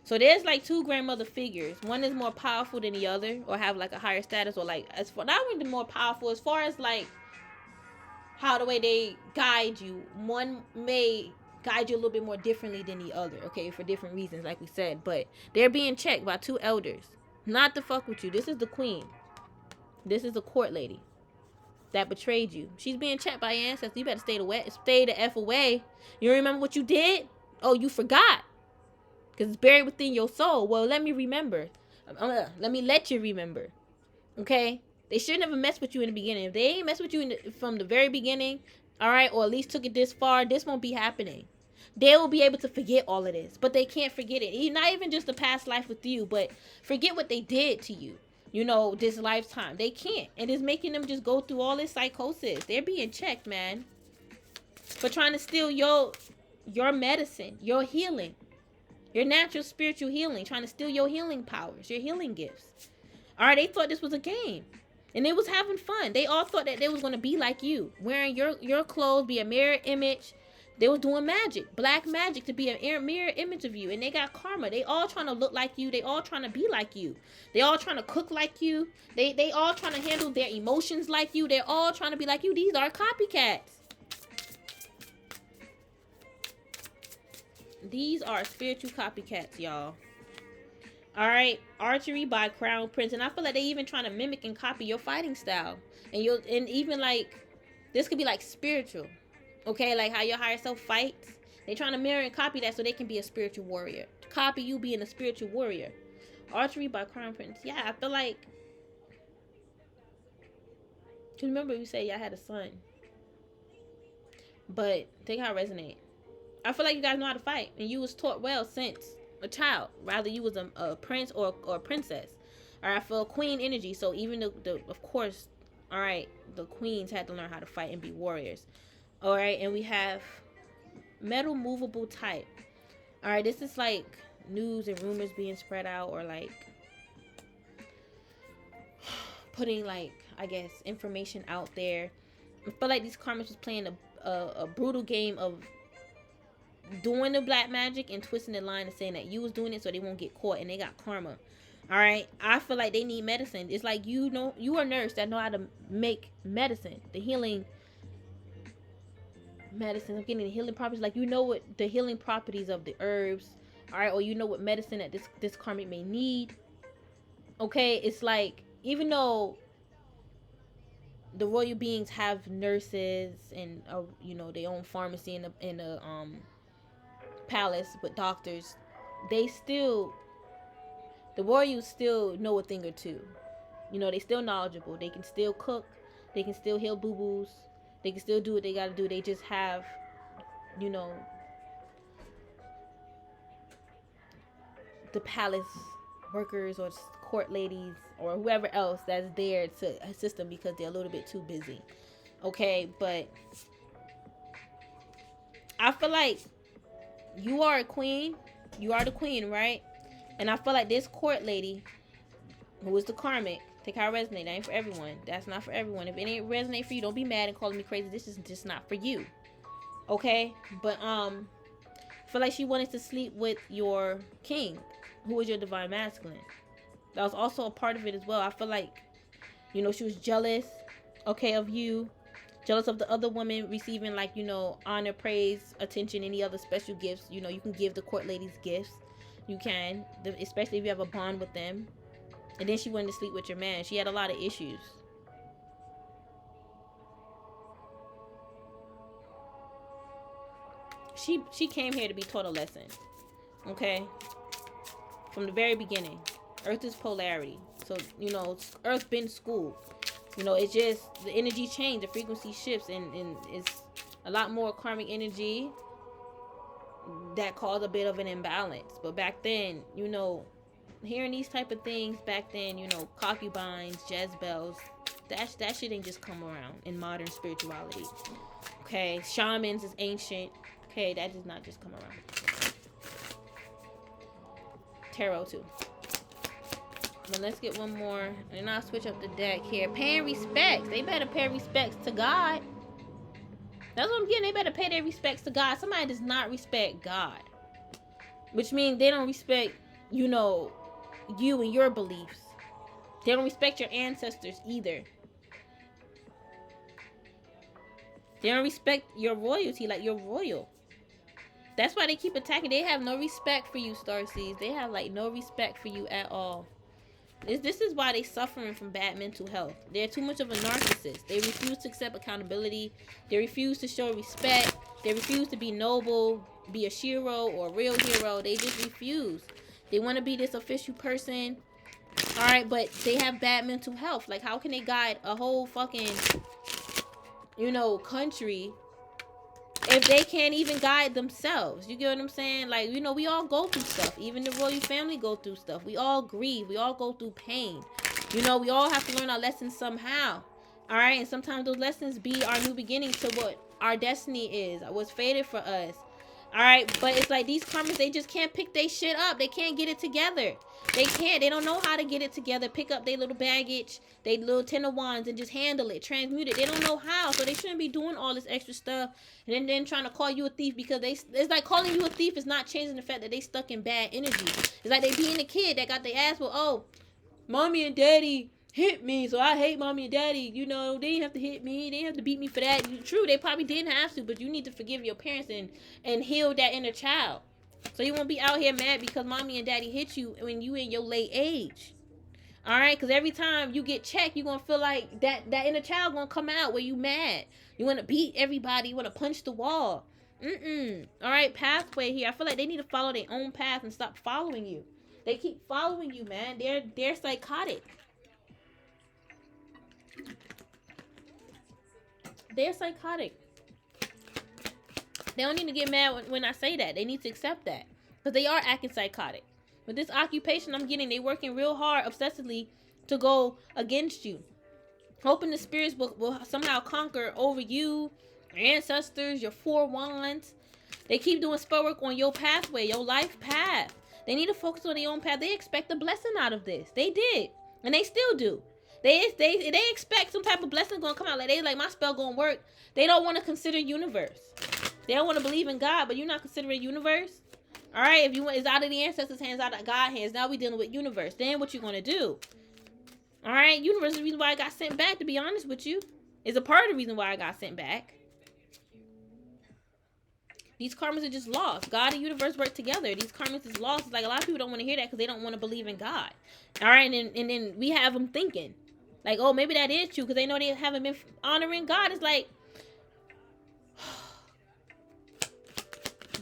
So there's like two grandmother figures. One is more powerful than the other, or have like a higher status, or like as far not really more powerful as far as like how the way they guide you. One may guide you a little bit more differently than the other, okay, for different reasons, like we said. But they're being checked by two elders. Not to fuck with you. This is the queen. This is a court lady that betrayed you. She's being checked by your ancestors. You better stay the F away. You remember what you did? Oh, you forgot. Because it's buried within your soul. Well, let me remember. Let me let you remember. Okay? They should never mess with you in the beginning. If they ain't mess with you from the very beginning, all right, or at least took it this far, this won't be happening. They will be able to forget all of this, but they can't forget it. Not even just the past life with you, but forget what they did to you. You know, this lifetime. They can't. And it's making them just go through all this psychosis. They're being checked, man. For trying to steal your medicine, your healing. Your natural spiritual healing. Trying to steal your healing powers, your healing gifts. Alright, they thought this was a game. And they was having fun. They all thought that they was going to be like you. Wearing your clothes, be a mirror image. They was doing magic. Black magic to be a mirror image of you. And they got karma. They all trying to look like you. They all trying to be like you. They all trying to cook like you. They all trying to handle their emotions like you. They're all trying to be like you. These are copycats. These are spiritual copycats, y'all. Alright, archery by Crown Prince. And I feel like they even trying to mimic and copy your fighting style. And even like, this could be like spiritual. Okay, like how your higher self fights. They trying to mirror and copy that so they can be a spiritual warrior. Copy you being a spiritual warrior. Archery by Crown Prince. Yeah, I feel like, cause remember you said y'all had a son. But think how it resonate. I feel like you guys know how to fight. And you was taught well since a child. Rather you was a prince or a princess. Alright, I feel queen energy. So even the of course, alright, the queens had to learn how to fight and be warriors. Alright, and we have metal movable type. Alright, this is like news and rumors being spread out, or like putting like, I guess, information out there. I feel like these karmas was playing a brutal game of doing the black magic and twisting the line and saying that you was doing it so they won't get caught, and they got karma. Alright, I feel like they need medicine. It's like, you know, you are a nurse that know how to make medicine, the healing medicine. I'm getting the healing properties, like you know what the healing properties of the herbs, alright, or you know what medicine that this karmic may need. Okay, it's like, even though the royal beings have nurses and you know, they own pharmacy in the palace, but doctors, they still, the royals still know a thing or two. You know, they still knowledgeable. They can still cook. They can still heal boo-boos. They can still do what they gotta do. They just have, you know, the palace workers or court ladies or whoever else that's there to assist them because they're a little bit too busy. Okay, but I feel like you are a queen. You are the queen, right? And I feel like this court lady, who is the karmic, take how it resonate. That ain't for everyone. That's not for everyone. If it ain't resonate for you, don't be mad and calling me crazy. This is just not for you. Okay? But I feel like she wanted to sleep with your king, who was your divine masculine. That was also a part of it as well. I feel like, you know, she was jealous, okay, of you. Jealous of the other women receiving, like, you know, honor, praise, attention, any other special gifts. You know, you can give the court ladies gifts. You can, especially if you have a bond with them. And then she wanted to sleep with your man. She had a lot of issues. She came here to be taught a lesson. Okay? From the very beginning. Earth is polarity. So, you know, Earth been schooled. You know, it's just the energy change, the frequency shifts, and it's a lot more karmic energy that caused a bit of an imbalance. But back then, you know, hearing these type of things back then, you know, concubines, Jezebels, that shit ain't just come around in modern spirituality. Okay, shamans is ancient. Okay, that does not just come around. Tarot too. But let's get one more, and I'll switch up the deck here. Paying respects. They better pay respects to God. That's what I'm getting. They better pay their respects to God. Somebody does not respect God, which means they don't respect, you know, you and your beliefs. They don't respect your ancestors either. They don't respect your royalty, like you're royal. That's why they keep attacking. They have no respect for you, Starseeds. They have like no respect for you at all. This is why they suffering from bad mental health. They're too much of a narcissist. They refuse to accept accountability. They refuse to show respect. They refuse to be noble, be a shiro or a real hero. They just refuse. They want to be this official person. All right, but they have bad mental health. Like, how can they guide a whole fucking, you know, country if they can't even guide themselves? You get what I'm saying? Like, you know, we all go through stuff. Even the royal family go through stuff. We all grieve. We all go through pain. You know, we all have to learn our lessons somehow. All right, and sometimes those lessons be our new beginning to what our destiny is, what's fated for us. All right, but it's like these karmas, they just can't pick their shit up. They can't get it together. They can't. They don't know how to get it together. Pick up their little baggage, their little 10 of wands, and just handle it, transmute it. They don't know how, so they shouldn't be doing all this extra stuff and then trying to call you a thief, because it's like calling you a thief is not changing the fact that they stuck in bad energy. It's like they being a kid that got their ass, well, oh, mommy and daddy hit me, so I hate mommy and daddy. You know, they didn't have to hit me. They didn't have to beat me for that. True, they probably didn't have to, but you need to forgive your parents and heal that inner child. So you won't be out here mad because mommy and daddy hit you when you in your late age. All right? Because every time you get checked, you're going to feel like that inner child going to come out where you mad. You want to beat everybody. You want to punch the wall. All right? Pathway here. I feel like they need to follow their own path and stop following you. They keep following you, man. They're psychotic. They're psychotic. They don't need to get mad when I say that. They need to accept that. Because they are acting psychotic. With this occupation I'm getting, they working real hard, obsessively, to go against you. Hoping the spirits will somehow conquer over you, your ancestors, your 4 wands. They keep doing spell work on your pathway, your life path. They need to focus on their own path. They expect a blessing out of this. They did. And they still do. They expect some type of blessing going to come out. Like, they like, my spell going to work. They don't want to consider universe. They don't want to believe in God, but you're not considering universe. All right, if you want, it's out of the ancestors' hands, out of God's hands. Now we dealing with universe. Then what you going to do? All right, universe is the reason why I got sent back, to be honest with you. It's a part of the reason why I got sent back. These karmas are just lost. God and universe work together. These karmas is lost. It's like a lot of people don't want to hear that because they don't want to believe in God. All right, and then we have them thinking, like, oh, maybe that is true because they know they haven't been honoring God. It's like,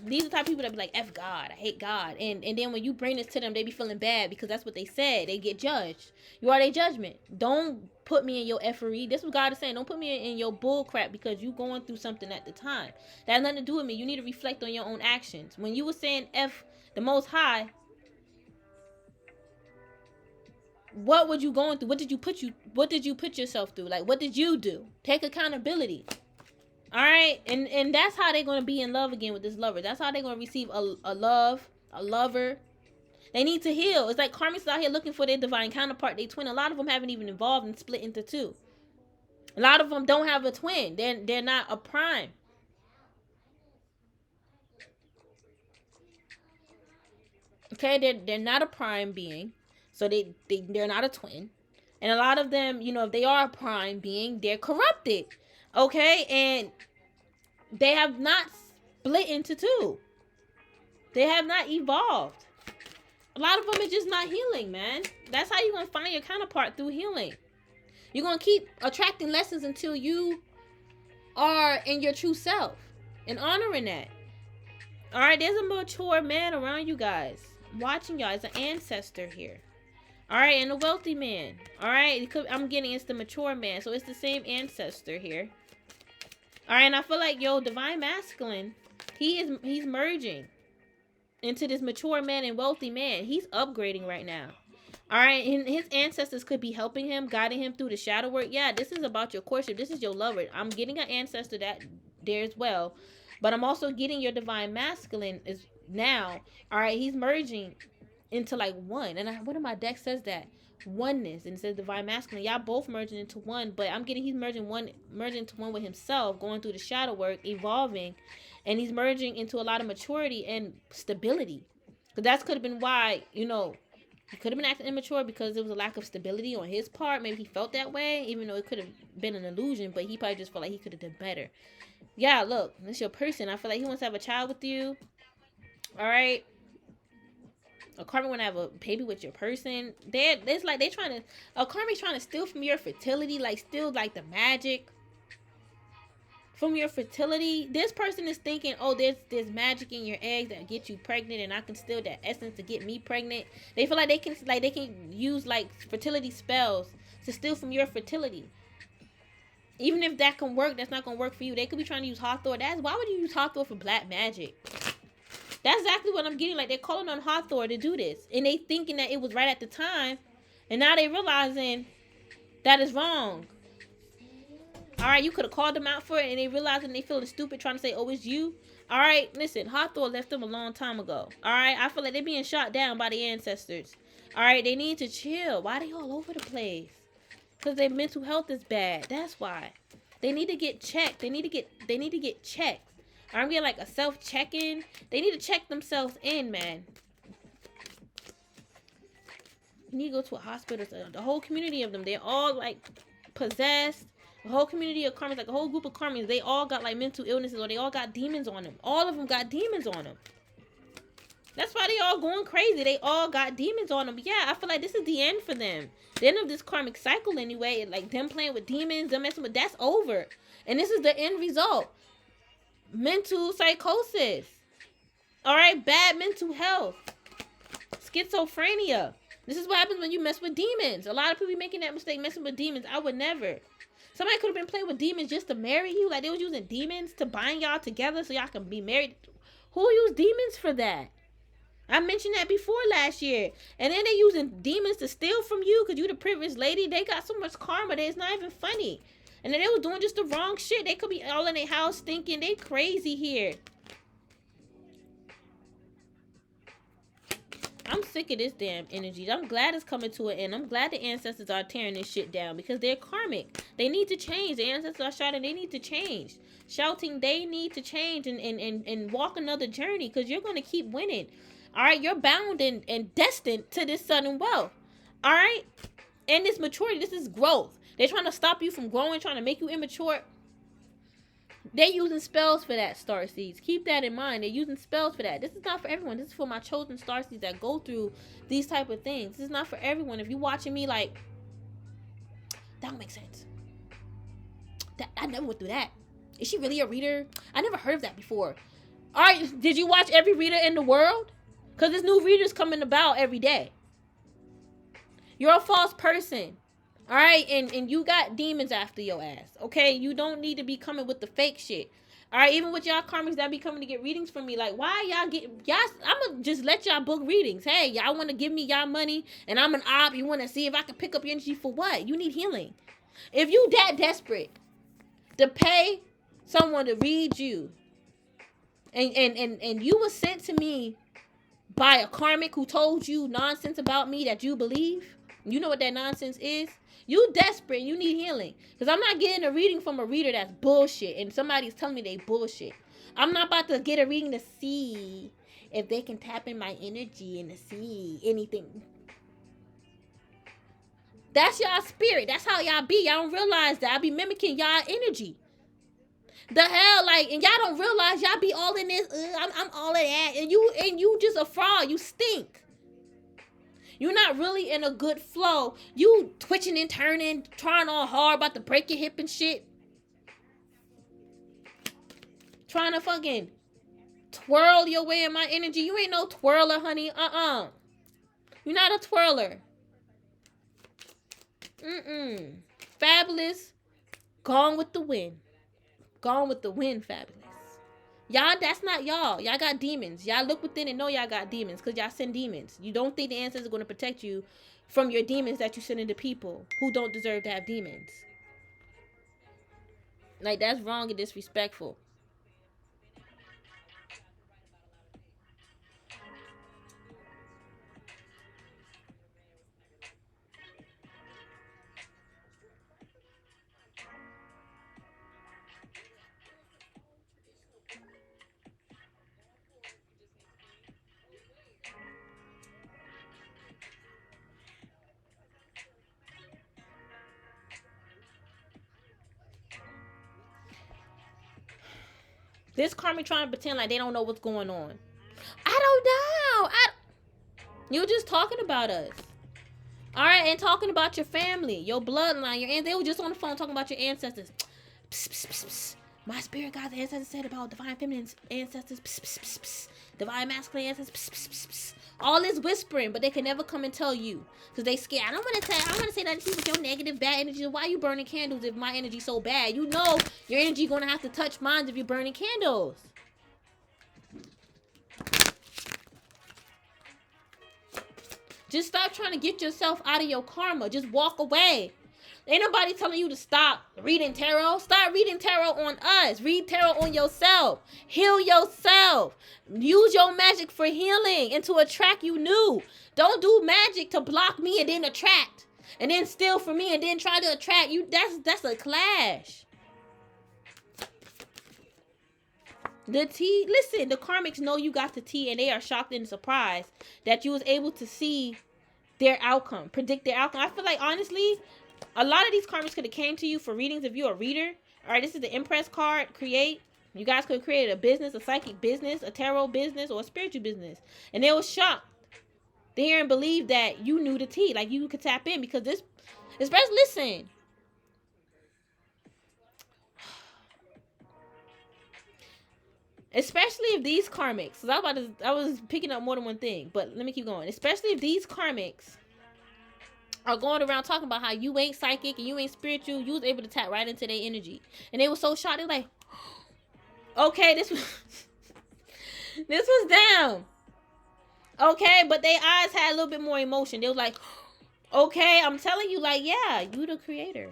these are the type of people that be like, F God, I hate God. And then when you bring this to them, they be feeling bad because that's what they said. They get judged. You are their judgment. Don't put me in your effery. This is what God is saying. Don't put me in your bull crap because you going through something at the time. That has nothing to do with me. You need to reflect on your own actions. When you were saying F the Most High, what were you going through? What did you put yourself through? Like, what did you do? Take accountability. All right, and that's how they're going to be in love again with this lover. That's how they're going to receive a lover. They need to heal. It's like karmics out here looking for their divine counterpart, they twin. A lot of them haven't even evolved and split into 2. A lot of them don't have a twin. They're not a prime. Okay, they're not a prime being, so they're not a twin. And a lot of them, you know, if they are a prime being, they're corrupted. Okay, and they have not split into 2. They have not evolved. A lot of them are just not healing, man. That's how you're going to find your counterpart, through healing. You're going to keep attracting lessons until you are in your true self and honoring that. All right, there's a mature man around you guys. Watching y'all. It's an ancestor here. All right, and a wealthy man. All right, I'm getting it's the mature man. So it's the same ancestor here. All right, and I feel like, yo, divine masculine, he's merging into this mature man and wealthy man. He's upgrading right now. All right, and his ancestors could be helping him, guiding him through the shadow work. Yeah, this is about your courtship. This is your lover. I'm getting an ancestor that there as well, but I'm also getting your divine masculine is now. All right, he's merging into like one, and one of my decks says that oneness, and it says divine masculine. Y'all both merging into one, but I'm getting he's merging into one with himself, going through the shadow work, evolving, and he's merging into a lot of maturity and stability. Because that could have been why, you know, he could have been acting immature because there was a lack of stability on his part. Maybe he felt that way, even though it could have been an illusion, but he probably just felt like he could have done better. Yeah, look, this your person. I feel like he wants to have a child with you. All right. A karmic want to have a baby with your person. It's like they trying to, a karmic's trying to steal from your fertility, like steal like the magic from your fertility. This person is thinking, oh, there's magic in your eggs that get you pregnant, and I can steal that essence to get me pregnant. They feel like they can use like fertility spells to steal from your fertility. Even if that can work, that's not gonna work for you. They could be trying to use Hathor. Why would you use Hathor for black magic? That's exactly what I'm getting. Like, they're calling on Hathor to do this, and they thinking that it was right at the time, and now they realizing that is wrong. All right, you could have called them out for it, and they realizing they feeling stupid, trying to say, "Oh, it's you." All right, listen, Hathor left them a long time ago. All right, I feel like they're being shot down by the ancestors. All right, they need to chill. Why they all over the place? Because their mental health is bad. That's why. They need to get checked. They need to get checked. I'm getting like a self-check-in. They need to check themselves in, man. You need to go to a hospital. The whole community of them, they're all like possessed. The whole community of karmas, like a whole group of karmas, they all got like mental illnesses, or they all got demons on them. All of them got demons on them. That's why they all going crazy. They all got demons on them. But yeah, I feel like this is the end for them. The end of this karmic cycle anyway. Like them playing with demons, them messing with, that's over. And this is the end result. Mental psychosis. Alright, bad mental health. Schizophrenia. This is what happens when you mess with demons. A lot of people be making that mistake, messing with demons. I would never. Somebody could have been playing with demons just to marry you. Like they was using demons to bind y'all together so y'all can be married. Who used demons for that? I mentioned that before last year. And then they using demons to steal from you because you the privileged lady. They got so much karma that it's not even funny. And then they was doing just the wrong shit. They could be all in their house thinking they crazy here. I'm sick of this damn energy. I'm glad it's coming to an end. I'm glad the ancestors are tearing this shit down because they're karmic. They need to change. The ancestors are shouting, they need to change. Shouting, they need to change and walk another journey because you're going to keep winning. All right, you're bound and destined to this sudden wealth. All right? And this maturity, this is growth. They're trying to stop you from growing, trying to make you immature. They're using spells for that, starseeds. Keep that in mind. They're using spells for that. This is not for everyone. This is for my chosen starseeds that go through these type of things. This is not for everyone. If you're watching me like, that don't make sense. I never went through that. Is she really a reader? I never heard of that before. All right, did you watch every reader in the world? Because there's new readers coming about every day. You're a false person. All right, and you got demons after your ass, okay? You don't need to be coming with the fake shit. All right, even with y'all karmics that be coming to get readings from me, like, why y'all get, y'all, I'm going to just let y'all book readings. Hey, y'all want to give me y'all money, and I'm an op, you want to see if I can pick up your energy for what? You need healing. If you that desperate to pay someone to read you, and you were sent to me by a karmic who told you nonsense about me that you believe, you know what that nonsense is? You desperate and you need healing. Because I'm not getting a reading from a reader that's bullshit and somebody's telling me they bullshit. I'm not about to get a reading to see if they can tap in my energy and to see anything. That's y'all spirit. That's how y'all be. Y'all don't realize that I be mimicking y'all energy. The hell, like, and y'all don't realize y'all be all in this. I'm all in that, and you just a fraud. You stink. You're not really in a good flow. You twitching and turning, trying all hard about to break your hip and shit. Trying to fucking twirl your way in my energy. You ain't no twirler, honey. You're not a twirler. Fabulous. Gone with the wind. Gone with the wind, fabulous. Y'all, that's not y'all. Y'all got demons. Y'all look within and know y'all got demons because y'all send demons. You don't think the ancestors are going to protect you from your demons that you send into people who don't deserve to have demons. Like, that's wrong and disrespectful. This karmic trying to pretend like they don't know what's going on. I don't know. You were just talking about us. All right, and talking about your family, your bloodline, your they were just on the phone talking about your ancestors. Psst, psst, psst, psst. My spirit guides the ancestors said about divine feminine ancestors. Psst, psst, psst, psst. Divine masculine ancestors. Psst, psst, psst, psst. All this whispering, but they can never come and tell you because they scared. I don't want to say that to you with your negative, bad energy. Why are you burning candles if my energy's so bad? You know your energy gonna have to touch mine if you're burning candles. Just stop trying to get yourself out of your karma. Just walk away. Ain't nobody telling you to stop reading tarot. Stop reading tarot on us. Read tarot on yourself. Heal yourself. Use your magic for healing and to attract you new. Don't do magic to block me and then attract. And then steal from me and then try to attract you. That's a clash. The tea, listen, the karmics know you got the tea and they are shocked and surprised that you was able to see their outcome, predict their outcome. I feel like, honestly, a lot of these karmics could have came to you for readings if you're a reader. All right, this is the Empress card, create. You guys could have created a business, a psychic business, a tarot business, or a spiritual business. And they were shocked. They hear and believe that you knew the tea, like you could tap in because this, especially, listen. Especially if these karmics, because I was picking up more than one thing, but let me keep going. Especially if these karmics are going around talking about how you ain't psychic and you ain't spiritual, you was able to tap right into their energy. And they were so shocked, they're like, okay, this was them. Okay, but their eyes had a little bit more emotion. They was like, okay, I'm telling you, like, yeah, you the creator.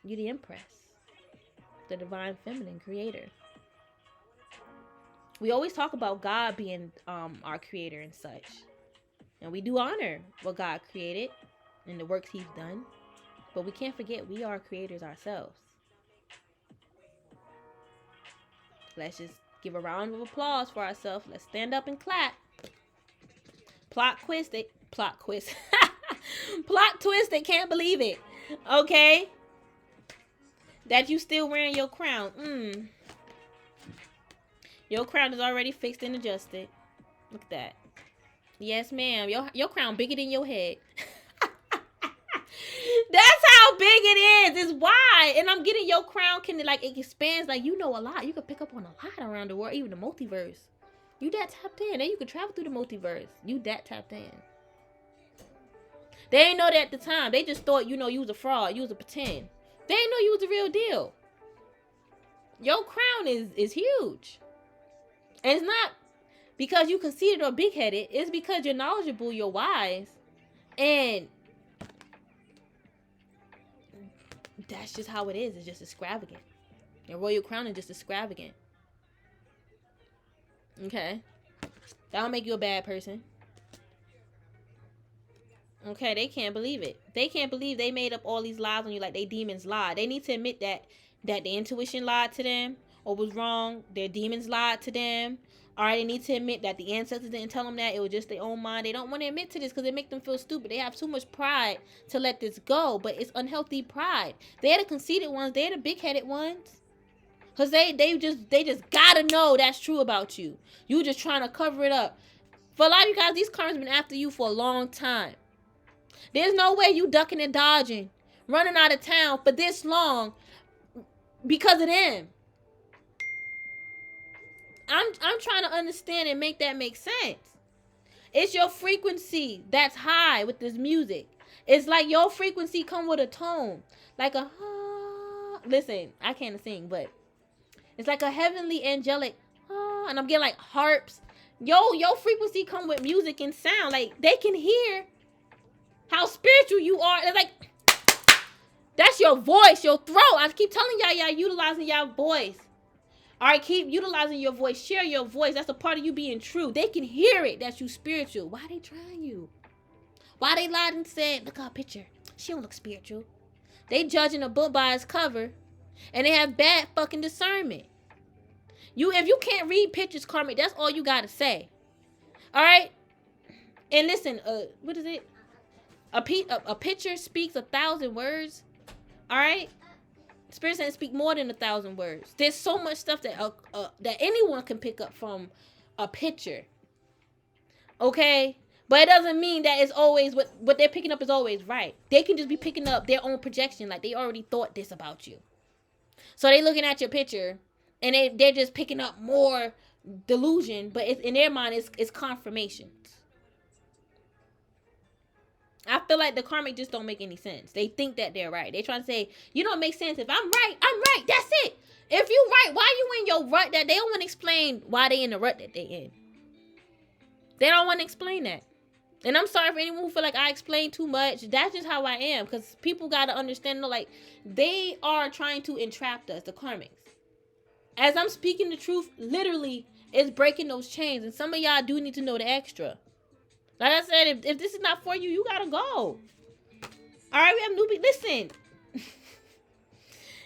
You the Empress. The divine feminine creator. We always talk about God being our creator and such. And we do honor what God created and the works he's done. But we can't forget we are creators ourselves. Let's just give a round of applause for ourselves. Let's stand up and clap. Plot twist, they can't believe it. Okay? That you still wearing your crown. Your crown is already fixed and adjusted. Look at that. Yes, ma'am. Your crown bigger than your head. That's how big it is. It's wide. And I'm getting your crown can, like, it expands. Like, you know a lot. You can pick up on a lot around the world. Even the multiverse. You that tapped in. And you can travel through the multiverse. You that tapped in. They ain't know that at the time. They just thought, you was a fraud. You was a pretend. They didn't know you was the real deal. Your crown is huge. And it's not because you conceited or big-headed. It's because you're knowledgeable, you're wise. And that's just how it is. It's just extravagant. Your royal crown is just extravagant. Okay? That don't make you a bad person. Okay, they can't believe it. They can't believe they made up all these lies on you like they demons lied. They need to admit that the intuition lied to them or was wrong. Their demons lied to them. All right, they need to admit that the ancestors didn't tell them that. It was just their own mind. They don't want to admit to this because it makes them feel stupid. They have too much pride to let this go, but it's unhealthy pride. They're the conceited ones. They're the big-headed ones. Because they just gotta know that's true about you. You just trying to cover it up. For a lot of you guys, these karmas been after you for a long time. There's no way you ducking and dodging, running out of town for this long because of them. I'm trying to understand and make that make sense. It's your frequency that's high with this music. It's like your frequency come with a tone. Like a, listen, I can't sing, but it's like a heavenly angelic, and I'm getting like harps. Your frequency come with music and sound. Like they can hear how spiritual you are. It's like, that's your voice, your throat. I keep telling y'all utilizing y'all voice. All right, keep utilizing your voice. Share your voice. That's a part of you being true. They can hear it. That's you spiritual. Why they trying you? Why they lied and said, look at her picture. She don't look spiritual. They judging a book by its cover. And they have bad fucking discernment. If you can't read pictures, karmic, that's all you got to say. All right? And listen, what is it? A picture speaks 1,000 words. All right? Spirit says speak more than 1,000 words. There's so much stuff that anyone can pick up from a picture. Okay? But it doesn't mean that it's always what they're picking up is always right. They can just be picking up their own projection, like they already thought this about you. So they looking at your picture and they're just picking up more delusion, but it's, in their mind it's confirmations. I feel like the karmic just don't make any sense. They think that they're right. They trying to say, you don't make sense. If I'm right, I'm right. That's it. If you right, why you in your rut? That they don't want to explain why they in the rut that they in. They don't want to explain that. And I'm sorry for anyone who feel like I explain too much. That's just how I am. Because people got to understand, like, they are trying to entrap us, the karmics. As I'm speaking the truth, literally, it's breaking those chains. And some of y'all do need to know the extra. Like I said, if this is not for you, you got to go. All right, we have newbie. Listen.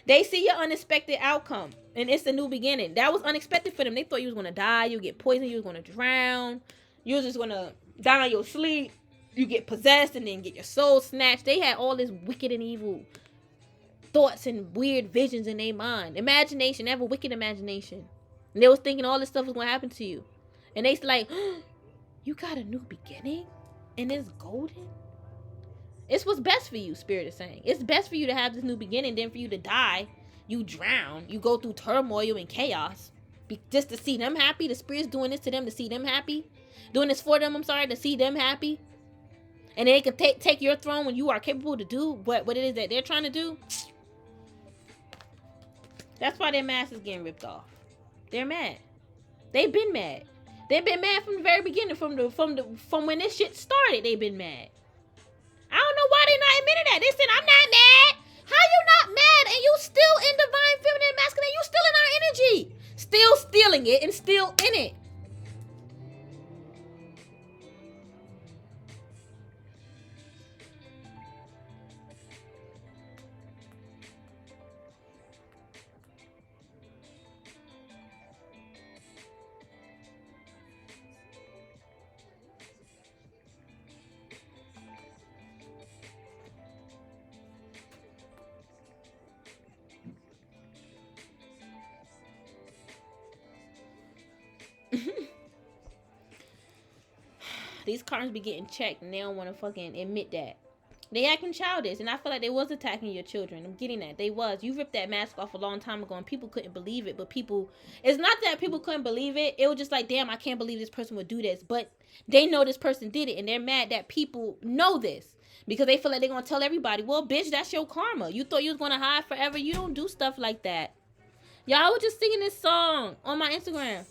They see your unexpected outcome. And it's a new beginning. That was unexpected for them. They thought you was going to die. You get poisoned. You was going to drown. You was just going to die in your sleep. You get possessed and then get your soul snatched. They had all this wicked and evil thoughts and weird visions in their mind. Imagination. They have a wicked imagination. And they was thinking all this stuff was going to happen to you. And they's like, you got a new beginning? And it's golden? It's what's best for you, Spirit is saying. It's best for you to have this new beginning than for you to die. You drown. You go through turmoil and chaos. Just to see them happy. The Spirit's doing this to them to see them happy. Doing this for them, to see them happy. And they can take your throne when you are capable to do what it is that they're trying to do. That's why their mask is getting ripped off. They're mad. They've been mad. They've been mad from the very beginning, from when this shit started. They've been mad. I don't know why they're not admitting that. They said, I'm not mad. How you not mad and you still in divine feminine masculine? You still in our energy. Still stealing it and still in it. These karmas be getting checked and they don't want to fucking admit that. They acting childish, and I feel like they was attacking your children. I'm getting that. They was. You ripped that mask off a long time ago and people couldn't believe it, but it's not that people couldn't believe it. It was just like, damn, I can't believe this person would do this. But they know this person did it, and they're mad that people know this. Because they feel like they're going to tell everybody, well, bitch, that's your karma. You thought you was going to hide forever. You don't do stuff like that. Y'all was just singing this song on my Instagram.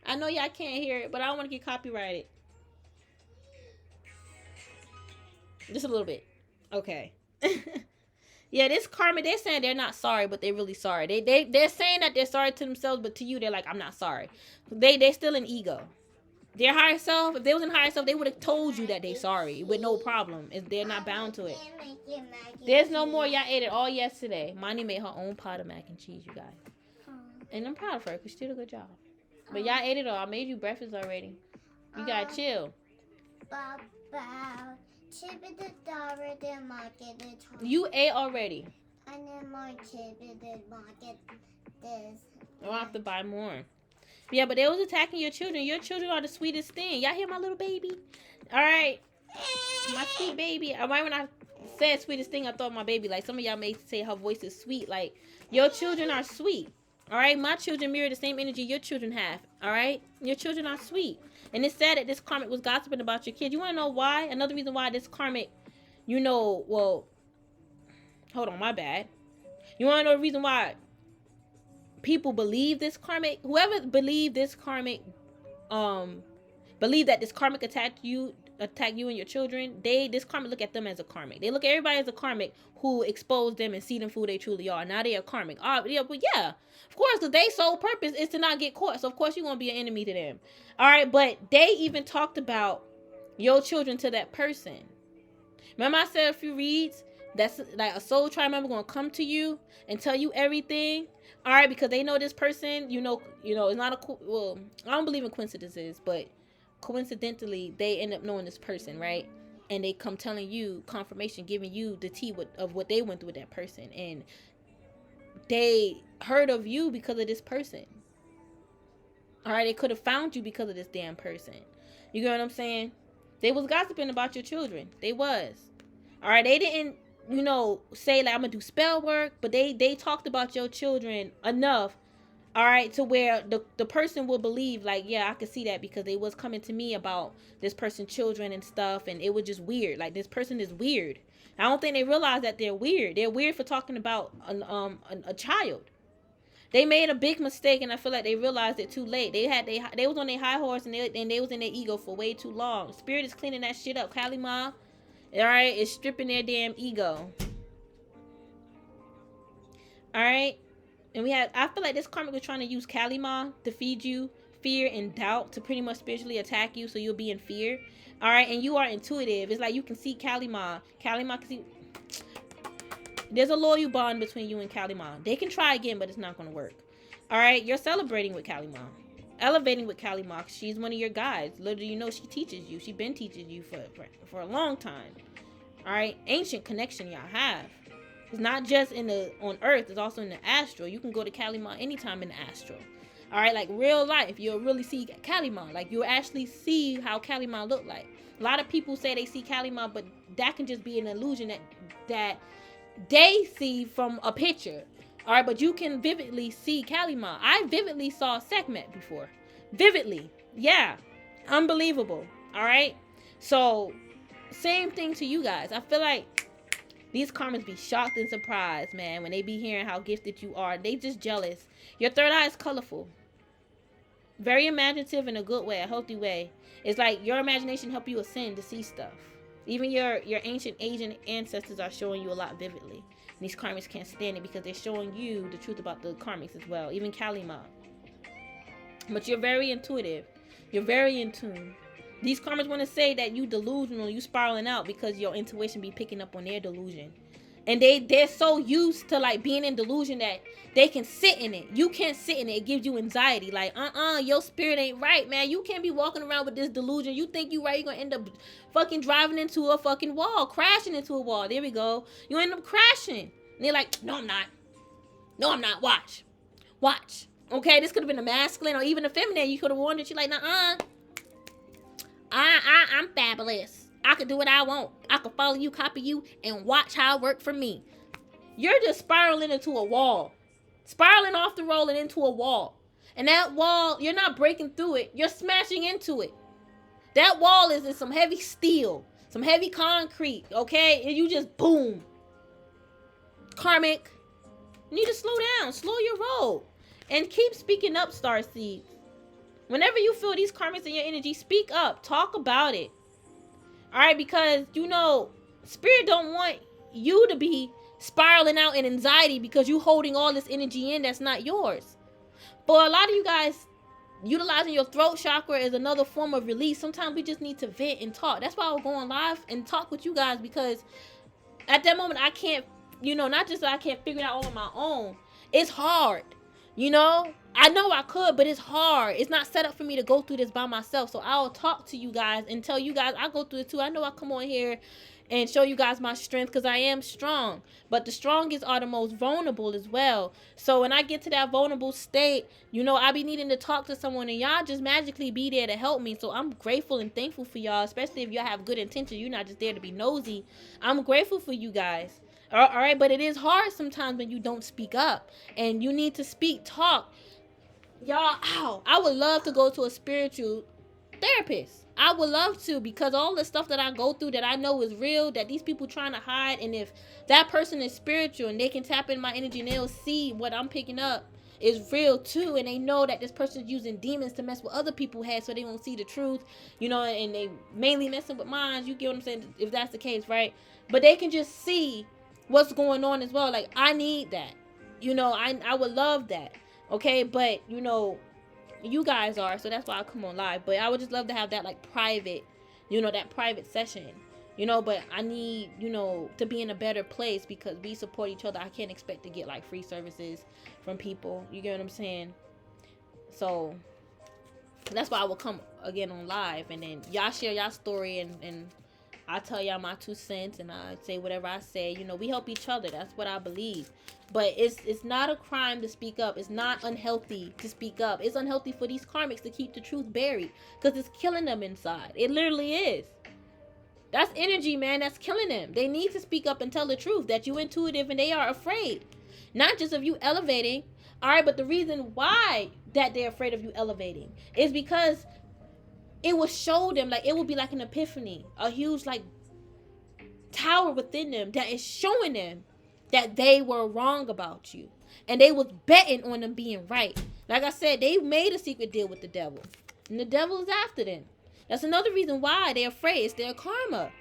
I know y'all can't hear it, but I don't want to get copyrighted. Just a little bit. Okay. Yeah, this karma, they're saying they're not sorry, but they're really sorry. They're saying that they're sorry to themselves, but to you, they're like, I'm not sorry. They're still in ego. Their higher self, if they was in higher self, they would have told you that they're sorry with no problem. They're not bound to it. There's no more. Y'all ate it all yesterday. Monty made her own pot of mac and cheese, you guys. And I'm proud of her because she did a good job. But y'all ate it all. I made you breakfast already. You gotta chill. You ate already. I'll have to buy more. Yeah, but they was attacking your children. Your children are the sweetest thing. Y'all hear my little baby? All right. My sweet baby. Right when I said sweetest thing, I thought my baby. Like, some of y'all may say her voice is sweet. Like, your children are sweet. All right? My children mirror the same energy your children have. All right? Your children are sweet. And it's sad that this karmic was gossiping about your kids. You want to know why? Another reason why this karmic, well, hold on, my bad. You want to know the reason why people believe this karmic? Whoever believed this karmic, believe that this karmic attack you and your children, this karmic look at them as a karmic. They look at everybody as a karmic who exposed them and see them for who they truly are. Now they are karmic. Yeah, but yeah, of course, because their sole purpose is to not get caught. So of course you're gonna be an enemy to them. All right, but they even talked about your children to that person. Remember I said a few reads that's like a soul tribe member gonna come to you and tell you everything. All right, because they know this person. It's not I don't believe in coincidences, but coincidentally, they end up knowing this person, right? And they come telling you confirmation, giving you the tea of what they went through with that person. And they heard of you because of this person. All right, they could have found you because of this damn person. You get what I'm saying? They was gossiping about your children. They was. All right, they didn't, say like I'm gonna do spell work, but they talked about your children enough, all right, to where the person will believe, like, yeah, I could see that, because they was coming to me about this person's children and stuff, and it was just weird. Like, this person is weird. I don't think they realize that they're weird. They're weird for talking about a child. They made a big mistake, and I feel like they realized it too late. They was on their high horse, and they was in their ego for way too long. Spirit is cleaning that shit up. Kalima, all right, is stripping their damn ego. All right, and I feel like this karmic was trying to use Kalima to feed you fear and doubt, to pretty much spiritually attack you, so you'll be in fear. All right, and you are intuitive. It's like you can see Kalima. Kalima can see. There's a loyal bond between you and Kalima. They can try again, but it's not going to work. All right, you're celebrating with Kalima, elevating with Kalima. She's one of your guides. Literally, she teaches you. She's been teaching you for a long time. All right, ancient connection y'all have. It's not just on Earth. It's also in the astral. You can go to Kalima anytime in the astral. All right, like real life, you'll really see Kalima. Like, you'll actually see how Kalima look like. A lot of people say they see Kalima, but that can just be an illusion that they see from a picture. All right, but you can vividly see Kalima. I vividly saw Sekhmet before. Vividly. Yeah. Unbelievable. All right. So, same thing to you guys. I feel like these karmas be shocked and surprised, man, when they be hearing how gifted you are. They just jealous. Your third eye is colorful. Very imaginative in a good way, a healthy way. It's like your imagination help you ascend to see stuff. Even your ancient Asian ancestors are showing you a lot vividly. And these karmics can't stand it because they're showing you the truth about the karmics as well. Even Kalima. But you're very intuitive. You're very in tune. These karmics want to say that you delusional, you spiraling out because your intuition be picking up on their delusion. And they're so used to like being in delusion that they can sit in it. You can't sit in it. It gives you anxiety. Like, your spirit ain't right, man. You can't be walking around with this delusion. You think you right, you're gonna end up fucking driving into a fucking wall, crashing into a wall. There we go. You end up crashing. And they're like, no, I'm not. No, I'm not. Watch. Okay, this could have been a masculine or even a feminine. You could have warned that you're like, I'm fabulous. I could do what I want. I could follow you, copy you, and watch how it worked for me. You're just spiraling into a wall. Spiraling off the roll and into a wall. And that wall, you're not breaking through it. You're smashing into it. That wall is in some heavy steel. Some heavy concrete, okay? And you just boom. Karmic. You need to slow down. Slow your roll. And keep speaking up, starseeds. Whenever you feel these karmics in your energy, speak up. Talk about it. All right, because, Spirit don't want you to be spiraling out in anxiety because you holding all this energy in that's not yours. For a lot of you guys, utilizing your throat chakra is another form of release. Sometimes we just need to vent and talk. That's why I'll go on live and talk with you guys, because at that moment I can't, not just that I can't figure it out all on my own. It's hard. I know I could, but it's hard. It's not set up for me to go through this by myself. So I'll talk to you guys and tell you guys I go through it too. I know I come on here and show you guys my strength because I am strong. But the strongest are the most vulnerable as well. So when I get to that vulnerable state, I be needing to talk to someone, and y'all just magically be there to help me. So I'm grateful and thankful for y'all, especially if y'all have good intentions. You're not just there to be nosy. I'm grateful for you guys. All right, but it is hard sometimes when you don't speak up, and you need to talk. Y'all, I would love to go to a spiritual therapist. I would love to, because all the stuff that I go through that I know is real, that these people trying to hide, and if that person is spiritual and they can tap in my energy and they'll see what I'm picking up is real too, and they know that this person's using demons to mess with other people's heads so they won't see the truth, and they mainly messing with minds, you get what I'm saying, if that's the case, right? But they can just see what's going on as well. Like, I need that. I would love that. Okay, but you guys are, so that's why I come on live. But I would just love to have that like private, that private session. But I need, to be in a better place, because we support each other. I can't expect to get like free services from people. You get what I'm saying? So That's why I will come again on live, and then y'all share y'all story, and I tell y'all my 2 cents, and I say whatever I say. You know, we help each other. That's what I believe. But it's not a crime to speak up. It's not unhealthy to speak up. It's unhealthy for these karmics to keep the truth buried, because it's killing them inside. It literally is. That's energy, man. That's killing them. They need to speak up and tell the truth, that you intuitive and they are afraid. Not just of you elevating. All right, but the reason why that they're afraid of you elevating is because it will show them, like, it will be like an epiphany, a huge, like, tower within them that is showing them that they were wrong about you. And they was betting on them being right. Like I said, they made a secret deal with the devil. And the devil is after them. That's another reason why they're afraid. It's their karma.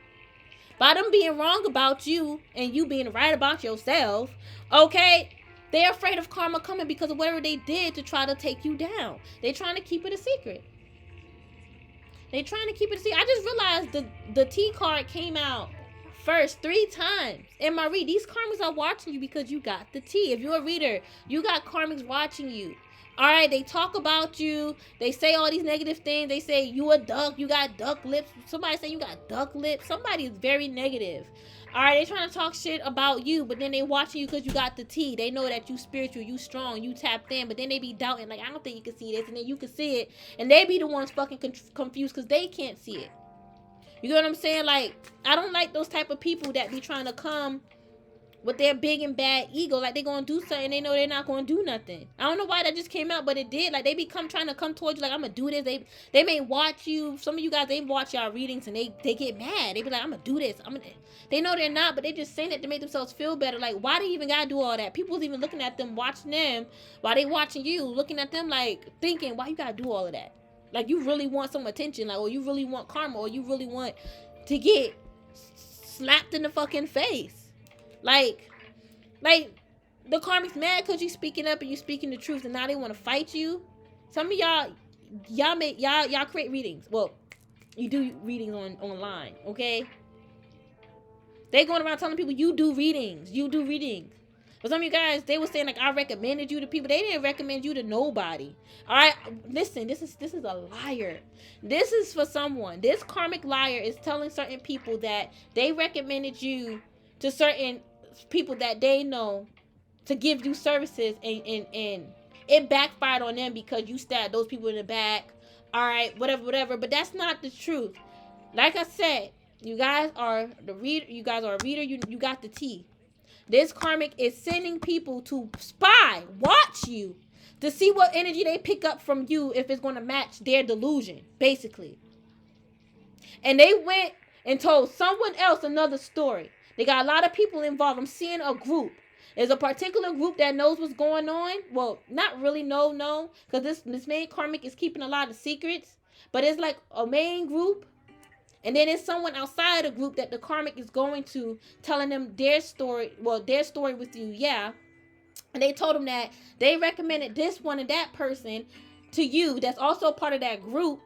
By them being wrong about you and you being right about yourself, okay, they're afraid of karma coming because of whatever they did to try to take you down. They're trying to keep it a secret. They're trying to keep it a secret. I just realized the T card came out first 3 times in my read. These karmics are watching you because you got the T. If you're a reader, you got karmics watching you. All right, they talk about you. They say all these negative things. They say you a duck. You got duck lips. Somebody say you got duck lips. Somebody is very negative. All right, they trying to talk shit about you, but then they watching you because you got the T. They know that you spiritual, you strong, you tapped in, but then they be doubting, like, I don't think you can see this, and then you can see it, and they be the ones fucking confused because they can't see it. You know what I'm saying? Like, I don't like those type of people that be trying to come with their big and bad ego, like they gonna do something, they know they're not gonna do nothing. I don't know why that just came out, but it did. Like, they be trying to come towards you, like, I'm gonna do this. They may watch you. Some of you guys, they watch y'all readings and they get mad. They be like, I'm gonna do this. They know they're not, but they just saying it to make themselves feel better. Like, why do you even gotta do all that? People's even looking at them, watching them, while they watching you, looking at them, like, thinking, why you gotta do all of that? Like, you really want some attention, like, or you really want karma, or you really want to get slapped in the fucking face. Like the karmic's mad because you speaking up and you speaking the truth, and now they want to fight you. Some of y'all create readings. Well, you do readings online, okay? They going around telling people you do readings. But some of you guys, they were saying, like, I recommended you to people. They didn't recommend you to nobody. All right, listen, this is a liar. This is for someone. This karmic liar is telling certain people that they recommended you to certain people that they know to give you services, and it backfired on them because you stabbed those people in the back. All right, whatever. But that's not the truth. Like I said, you guys are the reader. You guys are a reader. You got the T. This karmic is sending people to spy, watch you, to see what energy they pick up from you, if it's going to match their delusion, basically. And they went and told someone else another story. They got a lot of people involved. I'm seeing a group. There's a particular group that knows what's going on. Well, not really no, because this main karmic is keeping a lot of secrets. But it's like a main group. And then there's someone outside the group that the karmic is going to, telling them their story. Well, their story with you, yeah. And they told them that they recommended this one and that person to you that's also part of that group.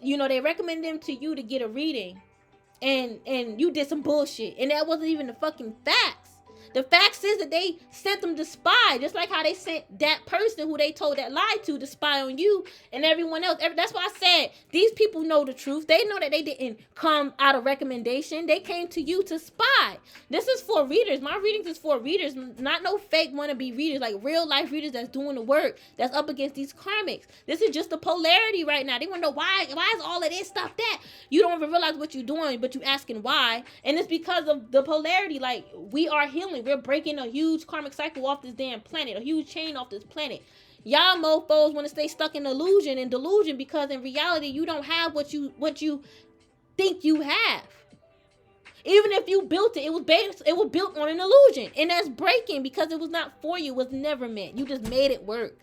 You know, they recommended them to you to get a reading. And you did some bullshit. And that wasn't even the fucking facts. The facts is that they sent them to spy, just like how they sent that person who they told that lie to spy on you and everyone else. That's why I said these people know the truth. They know that they didn't come out of recommendation. They came to you to spy. This is for readers. My readings is for readers, not no fake wannabe readers, like real life readers that's doing the work, that's up against these karmics. This is just the polarity right now. They want to know why is all of this stuff that you don't even realize what you're doing, but you asking why. And it's because of the polarity. Like, we are healing. We're breaking a huge karmic cycle off this damn planet, a huge chain off this planet. Y'all mofos want to stay stuck in illusion and delusion, because in reality you don't have what you think you have. Even if you built it, it was built on an illusion, and that's breaking because it was not for you. It was never meant. You just made it work.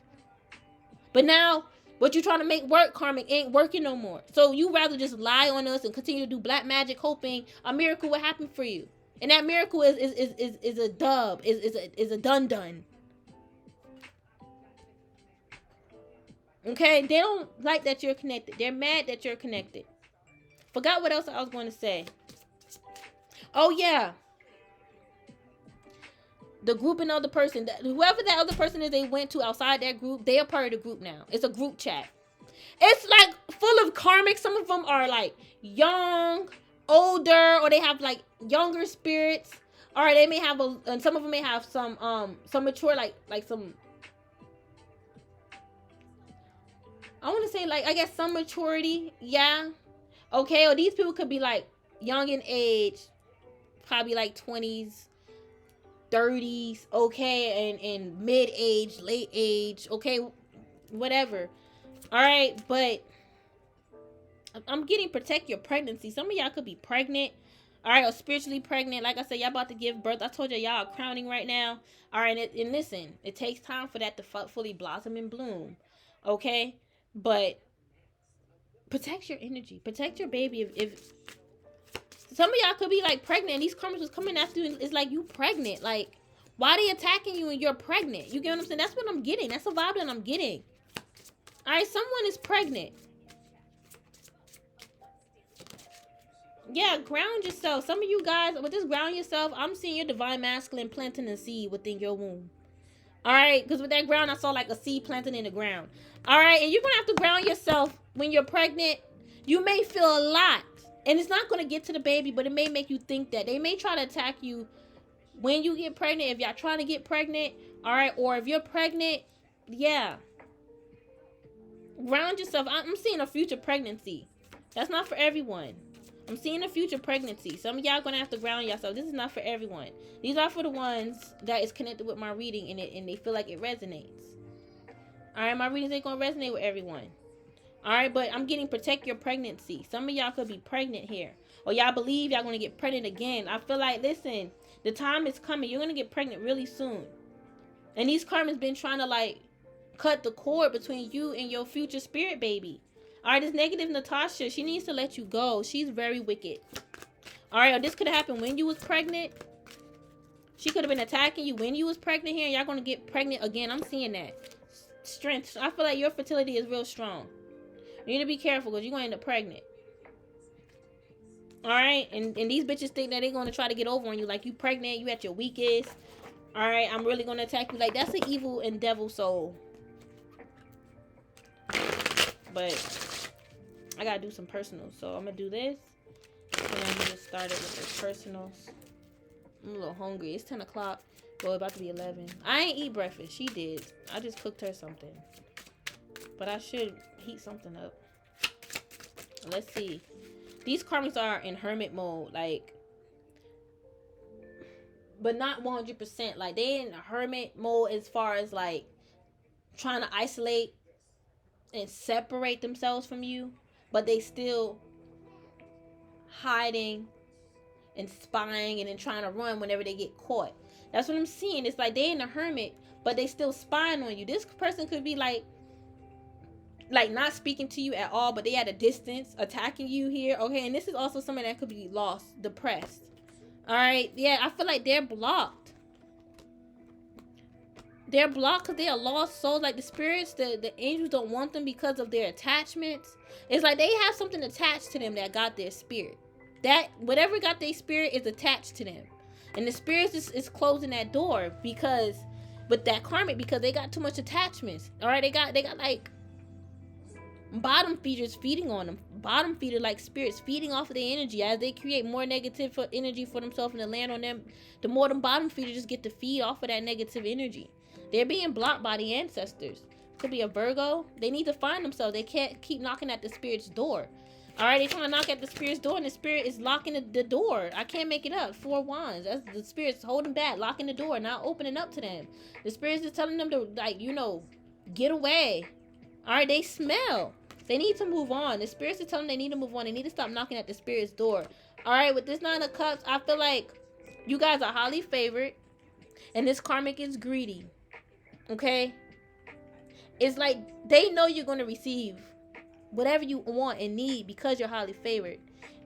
But now what you trying to make work, karmic, ain't working no more. So you rather just lie on us and continue to do black magic, hoping a miracle will happen for you. And that miracle is a dub, is a done. Okay, they don't like that you're connected. They're mad that you're connected. Forgot what else I was going to say. Oh yeah, the group and other person, whoever that other person is, they went to outside that group. They are part of the group now. It's a group chat. It's like full of karmic. Some of them are like young, older, or they have like younger spirits. Or they may have and some of them may have some mature, like some, I want to say, like, I guess some maturity. Yeah. Okay. Or these people could be like young in age, probably like 20s, 30s. Okay. And mid age, late age. Okay. Whatever. All right. But I'm getting protect your pregnancy. Some of y'all could be pregnant. All right, or spiritually pregnant. Like I said, y'all about to give birth. I told y'all are crowning right now. All right, and listen, it takes time for that to fully blossom and bloom. Okay, but protect your energy. Protect your baby. If some of y'all could be like pregnant, and these karmas was coming after you, it's like you pregnant. Like, why are they attacking you and you're pregnant? You get what I'm saying? That's what I'm getting. That's the vibe that I'm getting. All right, someone is pregnant. Yeah, ground yourself. Some of you guys, with this ground yourself, I'm seeing your divine masculine planting a seed within your womb. All right, because with that ground, I saw like a seed planted in the ground. All right, and you're going to have to ground yourself when you're pregnant. You may feel a lot, and it's not going to get to the baby, but it may make you think that. They may try to attack you when you get pregnant, if y'all trying to get pregnant, all right, or if you're pregnant, yeah. Ground yourself. I'm seeing a future pregnancy. That's not for everyone. I'm seeing a future pregnancy. Some of y'all gonna have to ground yourself. This is not for everyone. These are for the ones that is connected with my reading and they feel like it resonates. Alright, my readings ain't gonna resonate with everyone. Alright, but I'm getting protect your pregnancy. Some of y'all could be pregnant here. Or y'all believe y'all gonna get pregnant again. I feel like, listen, the time is coming. You're gonna get pregnant really soon. And these karmas been trying to like cut the cord between you and your future spirit baby. Alright, this negative Natasha, she needs to let you go. She's very wicked. Alright, or this could have happened when you was pregnant. She could have been attacking you when you was pregnant here. And y'all going to get pregnant again. I'm seeing that. Strength. I feel like your fertility is real strong. You need to be careful because you're going to end up pregnant. Alright, and these bitches think that they're going to try to get over on you. Like you pregnant, you at your weakest. Alright, I'm really going to attack you. Like that's an evil and devil soul. But I gotta do some personals, so I'm gonna do this, and I'm gonna get started with the personals. I'm a little hungry. It's 10 o'clock. Well, about to be 11. I ain't eat breakfast. She did. I just cooked her something, but I should heat something up. Let's see. These karmics are in hermit mode, like, but not 100%. Like they in hermit mode as far as like trying to isolate and separate themselves from you. But they still hiding and spying and then trying to run whenever they get caught. That's what I'm seeing. It's like they in a hermit, but they still spying on you. This person could be like not speaking to you at all, but they at a distance attacking you here. Okay, and this is also someone that could be lost, depressed. All right, yeah, I feel like they're blocked. They're blocked because they are lost souls. Like the spirits, the angels don't want them because of their attachments. It's like they have something attached to them that got their spirit. That whatever got their spirit is attached to them. And the spirits is closing that door because with that karmic, because they got too much attachments. All right, they got like bottom feeders feeding on them. Bottom feeder like spirits feeding off of their energy. As they create more negative energy for themselves and the land on them, the more them bottom feeders just get to feed off of that negative energy. They're being blocked by the ancestors. Could be a Virgo. They need to find themselves. They can't keep knocking at the spirit's door. All right, they're trying to knock at the spirit's door, and the spirit is locking the door. I can't make it up. 4 wands. That's the spirit's holding back, locking the door, not opening up to them. The spirit's just telling them to, like, you know, get away. All right, they smell. They need to move on. The spirits are telling them they need to move on. They need to stop knocking at the spirit's door. All right, with this 9 of Cups, I feel like you guys are highly favored, and this karmic is greedy. Okay? It's like they know you're going to receive whatever you want and need because you're highly favored.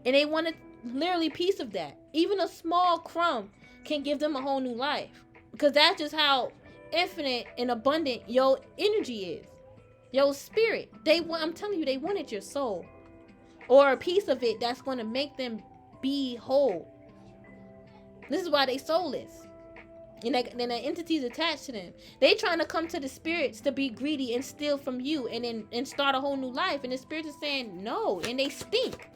And they want a literally piece of that. Even a small crumb can give them a whole new life. Because that's just how infinite and abundant your energy is. Your spirit. I'm telling you, they wanted your soul. Or a piece of it that's going to make them be whole. This is why they soulless. And then the entities attached to them. They trying to come to the spirits to be greedy and steal from you and start a whole new life. And the spirits are saying no, and they stink.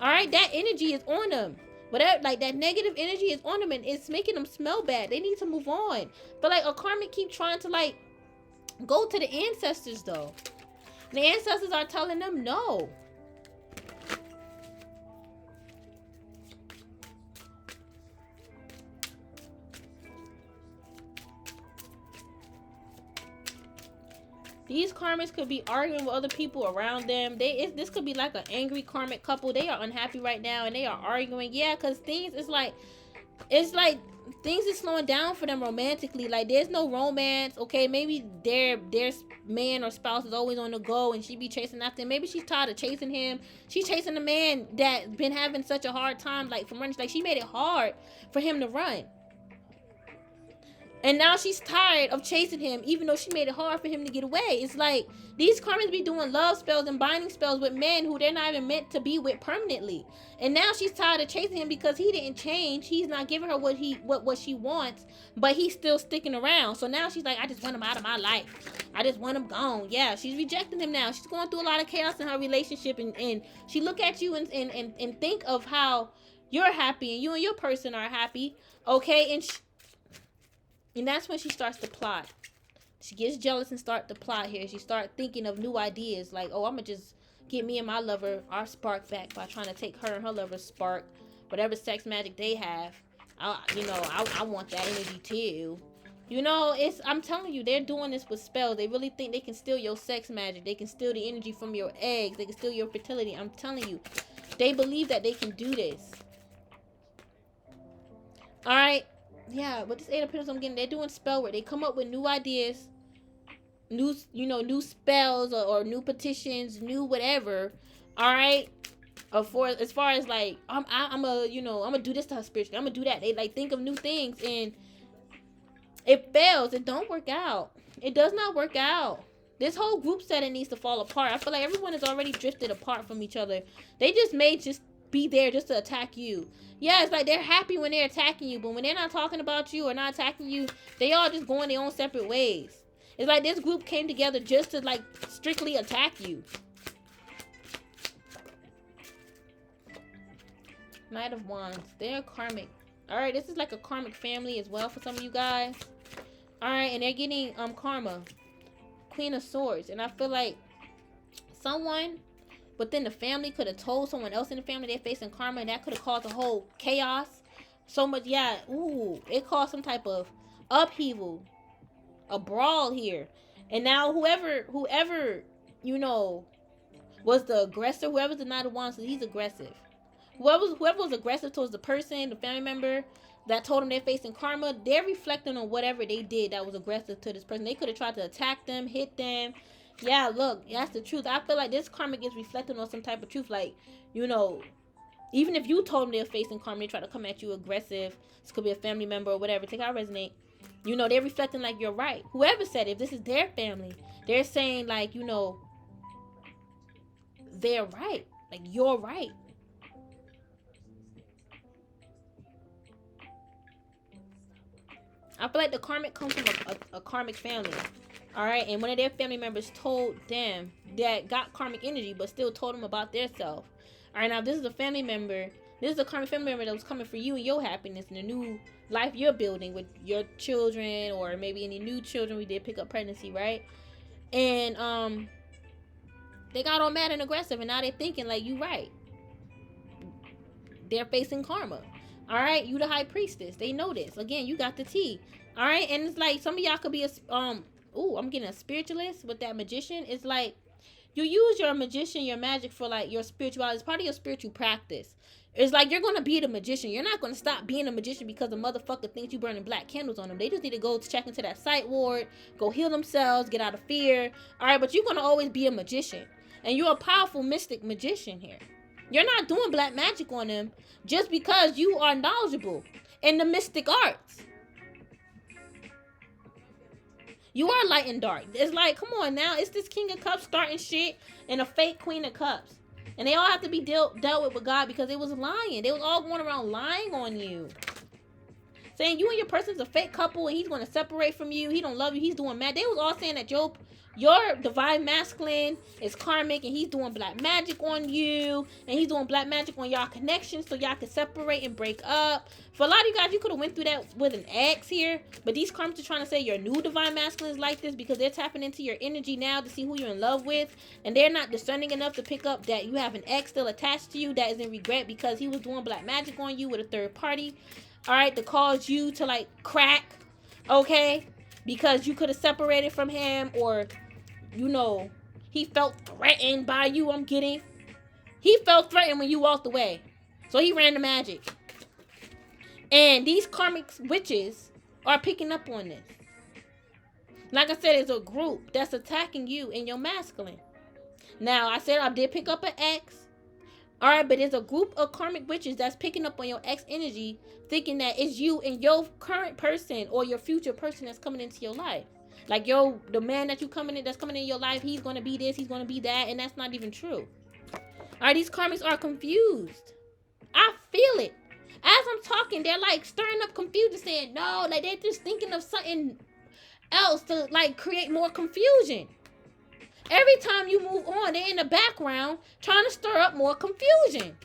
All right, that energy is on them. Whatever, like that negative energy is on them, and it's making them smell bad. They need to move on. But like a karmic keep trying to like go to the ancestors though. And the ancestors are telling them no. These karmics could be arguing with other people around them. This could be like an angry karmic couple. They are unhappy right now and they are arguing. Yeah, because things it's like things is slowing down for them romantically. Like there's no romance. Okay, maybe their man or spouse is always on the go and she be chasing after him. Maybe she's tired of chasing him. She's chasing a man that's been having such a hard time like from running. Like she made it hard for him to run. And now she's tired of chasing him, even though she made it hard for him to get away. It's like these karmics be doing love spells and binding spells with men who they're not even meant to be with permanently. And now she's tired of chasing him because he didn't change. He's not giving her what she wants, but he's still sticking around. So now she's like, I just want him out of my life. I just want him gone. Yeah, she's rejecting him now. She's going through a lot of chaos in her relationship, and she look at you and think of how you're happy and you and your person are happy. Okay, and that's when she starts to plot. She gets jealous and start to plot here. She start thinking of new ideas like, oh, I'm going to just get me and my lover our spark back by trying to take her and her lover's spark. Whatever sex magic they have. I want that energy too. You know, I'm telling you, they're doing this with spells. They really think they can steal your sex magic. They can steal the energy from your eggs. They can steal your fertility. I'm telling you. They believe that they can do this. All right. Yeah, but this Eight of Pentacles I'm getting, they're doing spell work. They come up with new ideas, new spells or new petitions, new whatever. All right, as far as like I'm gonna do this to her spiritually. I'm gonna do that. They like think of new things and it fails. It don't work out. It does not work out. This whole group setting needs to fall apart. I feel like everyone has already drifted apart from each other. They just be there just to attack you. Yeah, it's like they're happy when they're attacking you, but when they're not talking about you or not attacking you, they all just going their own separate ways. It's like this group came together just to like strictly attack you. Knight of Wands. They're karmic. Alright, this is like a karmic family as well for some of you guys. Alright, and they're getting karma. Queen of Swords. And I feel like someone within the family could have told someone else in the family they're facing karma, and that could have caused a whole chaos. So much, yeah. Ooh, it caused some type of upheaval, a brawl here. And now whoever was the aggressor, whoever's the Knight of Wands, so he's aggressive. Whoever was aggressive towards the person, the family member that told them they're facing karma, they're reflecting on whatever they did that was aggressive to this person. They could have tried to attack them, hit them. Yeah, look, that's the truth. I feel like this karma is reflecting on some type of truth. Like, even if you told them they're facing karma, they try to come at you aggressive. This could be a family member or whatever. Take how I resonate. They're reflecting like you're right. Whoever said it, if this is their family, they're saying like, they're right. Like, you're right. I feel like the karmic comes from a karmic family. All right, and one of their family members told them that got karmic energy, but still told them about their self. All right, now this is a family member. This is a karmic family member that was coming for you and your happiness and the new life you're building with your children, or maybe any new children. We did pick up pregnancy, right? And they got all mad and aggressive, and now they're thinking like, you right. They're facing karma. All right, you the high priestess. They know this. Again, you got the tea. All right, and it's like some of y'all could be I'm getting a spiritualist with that magician. It's like you use your magician, your magic for like your spirituality. It's part of your spiritual practice. It's like you're going to be the magician. You're not going to stop being a magician because the motherfucker thinks you burning black candles on them. They just need to go check into that psych ward, go heal themselves, get out of fear. All right, but you're going to always be a magician. And you're a powerful mystic magician here. You're not doing black magic on them just because you are knowledgeable in the mystic arts. You are light and dark. It's like, come on now. It's this King of Cups starting shit and a fake Queen of Cups. And they all have to be dealt with God because it was lying. They was all going around lying on you. saying you and your person's a fake couple and he's going to separate from you. He don't love you. He's doing mad. They was all saying that your divine masculine is karmic and he's doing black magic on you and he's doing black magic on y'all connection so y'all can separate and break up. For a lot of you guys, you could have went through that with an ex here, but these karmics are trying to say your new divine masculine is like this because they're tapping into your energy now to see who you're in love with, and they're not discerning enough to pick up that you have an ex still attached to you that is in regret because he was doing black magic on you with a third party, all right, to cause you to like crack, okay, because you could have separated from him, or you know, he felt threatened by you. He felt threatened when you walked away, so he ran the magic. And these karmic witches are picking up on this. Like I said, it's a group that's attacking you and your masculine. Now, I said I did pick up an ex. Alright, but there's a group of karmic witches that's picking up on your ex energy, thinking that it's you and your current person or your future person that's coming into your life. Like, the man that's coming in your life, he's going to be this, he's going to be that, and that's not even true. Alright, these karmics are confused. I feel it. As I'm talking, they're like stirring up confusion, saying no, like they're just thinking of something else to like create more confusion. Every time you move on, they're in the background trying to stir up more confusion.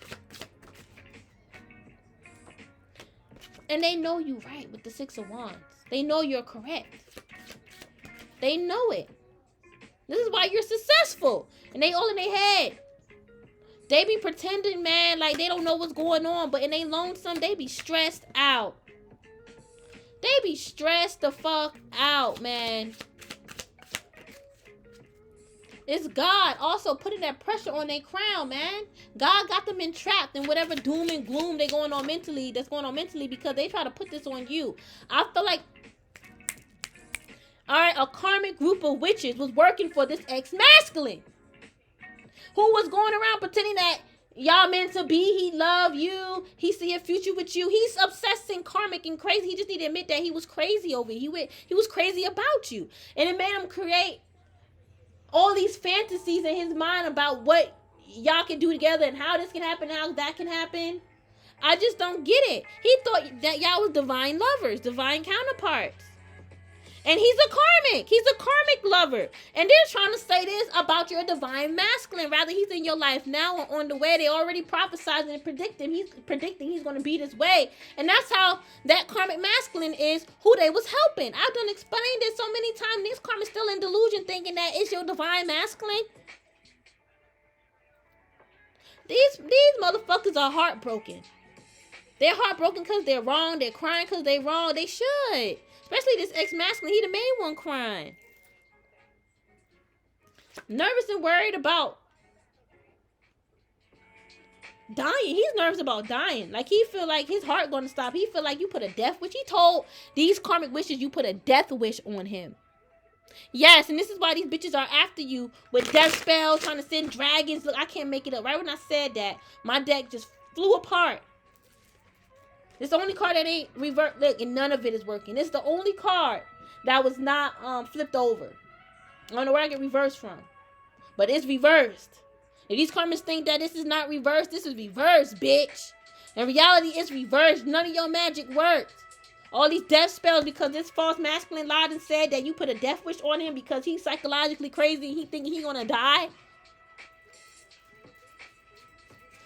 And they know you right with the Six of Wands. They know you're correct. They know it. This is why you're successful. And they all in their head. They be pretending, man, like they don't know what's going on. But in they lonesome, they be stressed out. They be stressed the fuck out, man. It's God also putting that pressure on their crown, man. God got them entrapped in whatever doom and gloom that's going on mentally because they try to put this on you. I feel like, all right, a karmic group of witches was working for this ex-masculine who was going around pretending that y'all meant to be, he love you, he see a future with you. He's obsessing karmic and crazy. He just need to admit that he was crazy over you. He was crazy about you. And it made him create all these fantasies in his mind about what y'all can do together and how this can happen, how that can happen. I just don't get it. He thought that y'all was divine lovers, divine counterparts. And he's a karmic. He's a karmic lover. And they're trying to say this about your divine masculine. Rather, he's in your life now or on the way. They already prophesied and predicting. He's predicting he's going to be this way. And that's how that karmic masculine is who they was helping. I've done explained this so many times. These karmics still in delusion thinking that it's your divine masculine. These motherfuckers are heartbroken. They're heartbroken because they're wrong. They're crying because they're wrong. They should. Especially this ex-masculine, he the main one crying. Nervous and worried about dying. He's nervous about dying. Like, he feel like his heart gonna stop. He feel like you put a death wish. He told these karmic wishes you put a death wish on him. Yes, and this is why these bitches are after you with death spells, trying to send dragons. Look, I can't make it up. Right when I said that, my deck just flew apart. It's the only card that ain't revert. Look, and none of it is working. It's the only card that was not flipped over. I don't know where I get reversed from. But it's reversed. If these karmics think that this is not reversed, this is reversed, bitch. In reality, it's reversed. None of your magic worked. All these death spells because this false masculine lied and said that you put a death wish on him because he's psychologically crazy and he thinking he's gonna die.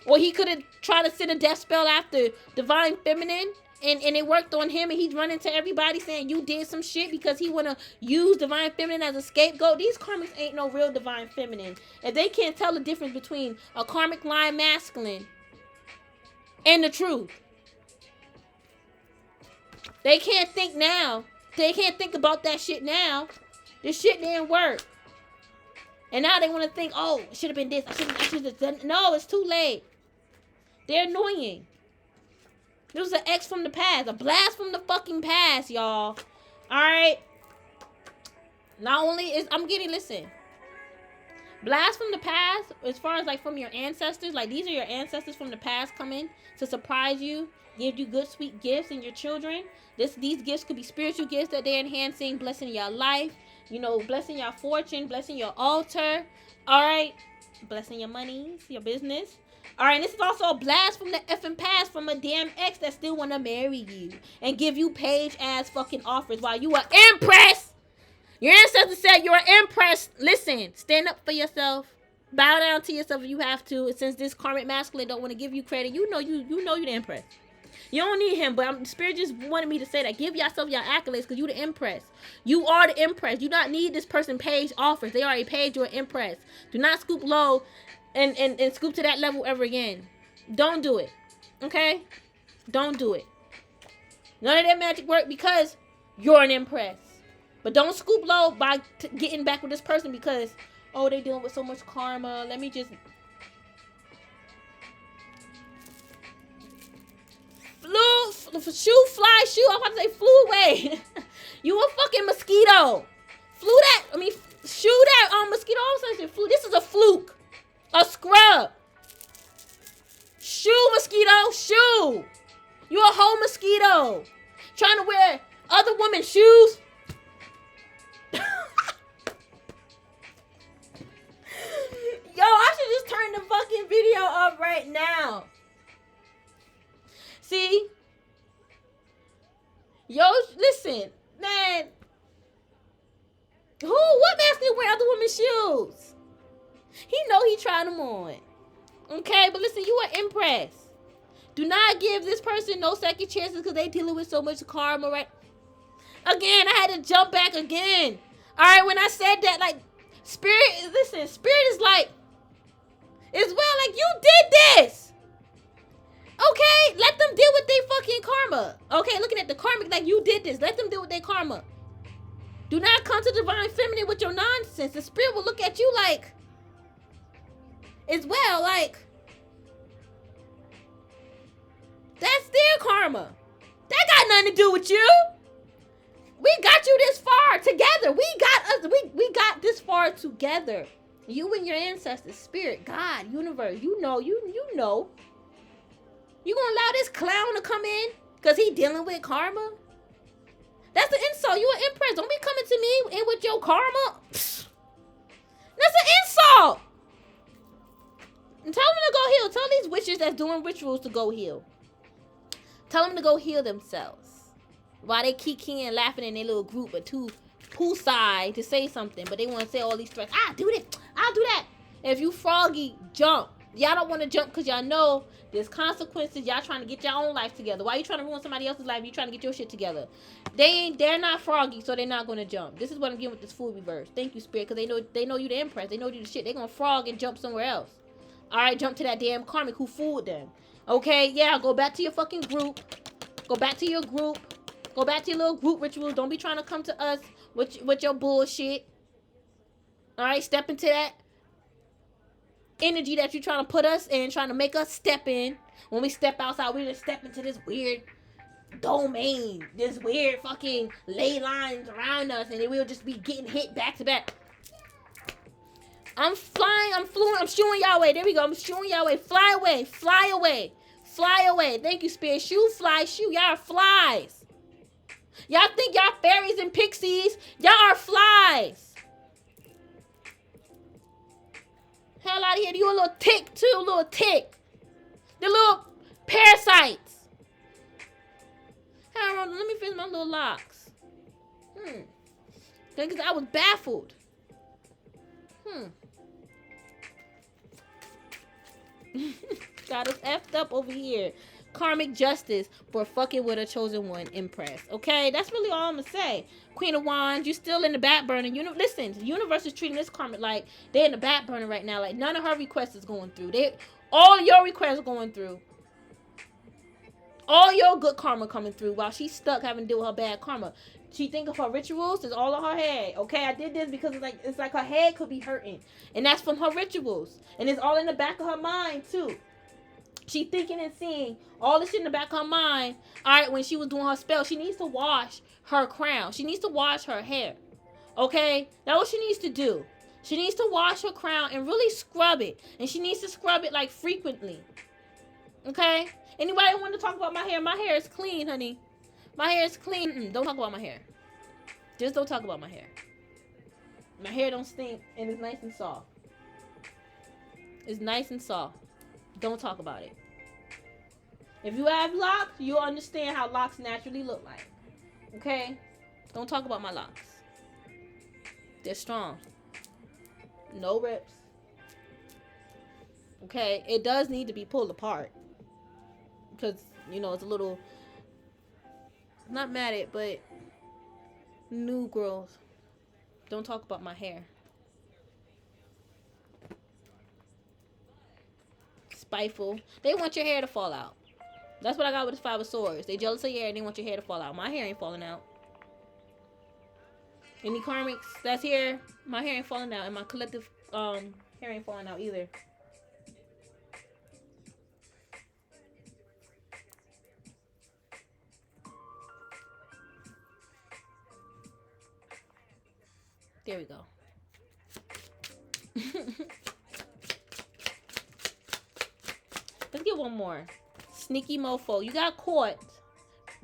Or he could have tried to send a death spell after divine feminine and it worked on him and he's running to everybody saying you did some shit because he want to use divine feminine as a scapegoat. These karmics ain't no real divine feminine. And they can't tell the difference between a karmic lying masculine and the truth. They can't think now. They can't think about that shit now. This shit didn't work. And now they want to think, oh, it should have been this. I should have done. No, it's too late. They're annoying. This was an X from the past. A blast from the fucking past, y'all. Alright? Not only is... listen. Blast from the past, as far as like from your ancestors. Like, these are your ancestors from the past coming to surprise you. Give you good, sweet gifts and your children. These gifts could be spiritual gifts that they're enhancing. Blessing your life. You know, blessing your fortune. Blessing your altar. Alright? Blessing your monies. Your business. All right, and this is also a blast from the effing past from a damn ex that still want to marry you and give you page ass fucking offers while you are impressed. Your ancestors said you're impressed. Listen, stand up for yourself. Bow down to yourself if you have to. And since this karmic masculine don't want to give you credit, you know you the empress. You don't need him, but Spirit just wanted me to say that. Give yourself your accolades because you the empress. You are the empress. You not need this person page offers. They already paid you an empress. Do not scoop low and scoop to that level ever again. Don't do it. Okay? Don't do it. None of that magic work because you're an empress. But don't scoop low by getting back with this person because, oh, they dealing with so much karma. Let me just... Shoe. I'm about to say flew away. You a fucking mosquito. Shoe that mosquito. Flew. This is a fluke. A scrub. Shoe mosquito. Shoe. You a whole mosquito. Trying to wear other women's shoes. Yo, I should just turn the fucking video up right now. See? Yo, listen, man. What man can wear other women's shoes? He know he tried them on. Okay, but listen, you are impressed. Do not give this person no second chances because they dealing with so much karma, right? Again, I had to jump back again. All right, when I said that, like, Spirit is like, as well, like, you did this. Okay, let them deal with their fucking karma. Okay, looking at the karmic, like, you did this. Let them deal with their karma. Do not come to divine feminine with your nonsense. The Spirit will look at you like, as well, like, that's their karma. That got nothing to do with you. We got you this far together. We got this far together. You and your ancestors, Spirit, God, universe, you know. You gonna allow this clown to come in because he dealing with karma? That's an insult. You an empress. Don't be coming to me in with your karma. Psst. That's an insult. And tell them to go heal. Tell these witches that's doing rituals to go heal. Tell them to go heal themselves. While they kikiing and laughing in their little group, but too poolside to say something. But they want to say all these threats. I'll do this. I'll do that. If you froggy, jump. Y'all don't want to jump because y'all know there's consequences. Y'all trying to get your own life together. Why you trying to ruin somebody else's life? You trying to get your shit together. They're not froggy, so they're not going to jump. This is what I'm getting with this fool reverse. Thank you, Spirit, because they know you the empress. They know you the shit. They're going to frog and jump somewhere else. All right, jump to that damn karmic who fooled them. Okay, yeah, go back to your fucking group. Go back to your group. Go back to your little group rituals. Don't be trying to come to us with your bullshit. All right, step into that energy that you're trying to put us in, trying to make us step in. When we step outside, we just step into this weird domain, this weird fucking ley lines around us, and then we'll just be getting hit back to back. I'm flying, I'm fluent, I'm shooing y'all away. There we go, I'm shooing y'all away. Fly away, fly away, fly away. Thank you, Spirit. Shoo, fly, shoo. Y'all are flies. Y'all think y'all fairies and pixies. Y'all are flies. Hell out of here. You a little tick, too. A little tick. The little parasites. Hold on. Let me finish my little locks. Because I was baffled. Got us effed up over here. Karmic justice for fucking with a chosen one empress. Okay, that's really all I'm gonna say. Queen of Wands, you still in the back burner. Listen, the universe is treating this karmic like they're in the back burner right now. Like none of her requests is going through. All your requests are going through. All your good karma coming through while she's stuck having to deal with her bad karma. She think of her rituals. It's all in her head. Okay, I did this because it's like her head could be hurting, and that's from her rituals, and it's all in the back of her mind too. She thinking and seeing all this shit in the back of her mind. All right, when she was doing her spell, she needs to wash her crown. She needs to wash her hair. Okay? That's what she needs to do. She needs to wash her crown and really scrub it. And she needs to scrub it, like, frequently. Okay? Anybody want to talk about my hair? My hair is clean, honey. My hair is clean. Don't talk about my hair. Just don't talk about my hair. My hair don't stink, and it's nice and soft. It's nice and soft. Don't talk about it. If you have locks, you'll understand how locks naturally look like. Okay? Don't talk about my locks. They're strong. No rips. Okay? It does need to be pulled apart. Because, you know, it's a little... Not matted, but... new growth. Don't talk about my hair. Spiteful. They want your hair to fall out. That's what I got with this 5 of Swords. They jealous of your hair and they want your hair to fall out. My hair ain't falling out. Any karmics that's here, my hair ain't falling out. And my collective hair ain't falling out either. There we go. Let's get one more. Sneaky mofo. You got caught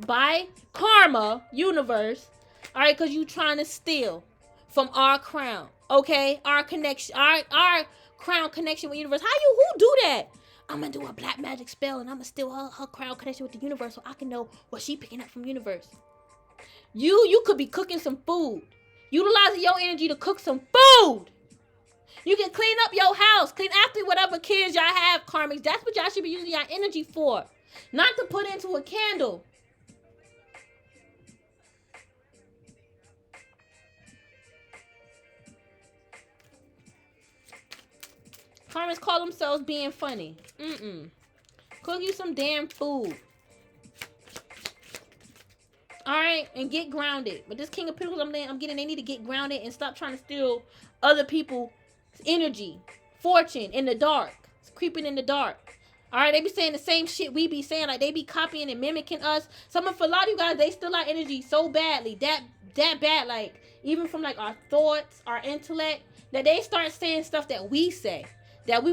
by karma, universe. Alright, because you trying to steal from our crown. Okay? Our connection. Our crown connection with universe. Who do that? I'm going to do a black magic spell and I'm going to steal her crown connection with the universe so I can know what she picking up from universe. You could be cooking some food. Utilizing your energy to cook some food. You can clean up your house. Clean after whatever kids y'all have, karmics. That's what y'all should be using your energy for. Not to put into a candle. Karmics call themselves being funny. Cook you some damn food. Alright, and get grounded. But this King of Pentacles, I'm getting, they need to get grounded and stop trying to steal other people's energy. Fortune in the dark. It's creeping in the dark. Alright, they be saying the same shit we be saying. Like, they be copying and mimicking us. For a lot of you guys, they steal our energy so badly. That bad. Like, even from, like, our thoughts, our intellect. That they start saying stuff that we say. That we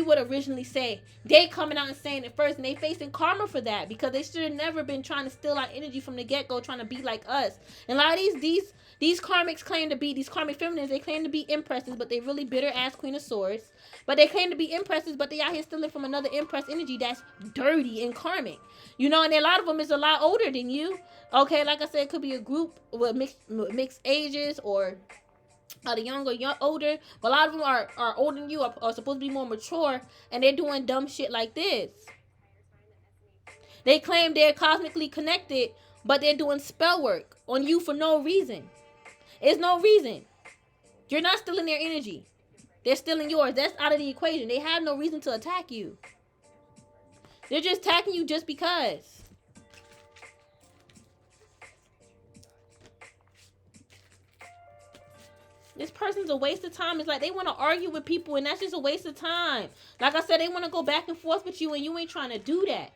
would originally say. They coming out and saying it first, and they facing karma for that because they should have never been trying to steal our energy from the get-go, trying to be like us. And a lot of these karmics claim to be, these karmic feminines, they claim to be empresses, but they really bitter ass Queen of Swords. But they claim to be empresses, but they out here stealing from another empress energy that's dirty and karmic. You know, and a lot of them is a lot older than you. Okay, like I said, it could be a group with mixed ages or the younger, older, but a lot of them are older than you, are supposed to be more mature, and they're doing dumb shit like this. They claim they're cosmically connected, but they're doing spell work on you for no reason. It's no reason. You're not stealing their energy. They're stealing yours. That's out of the equation. They have no reason to attack you. They're just attacking you just because. This person's a waste of time. It's like they want to argue with people, and that's just a waste of time. Like I said, they want to go back and forth with you, and you ain't trying to do that.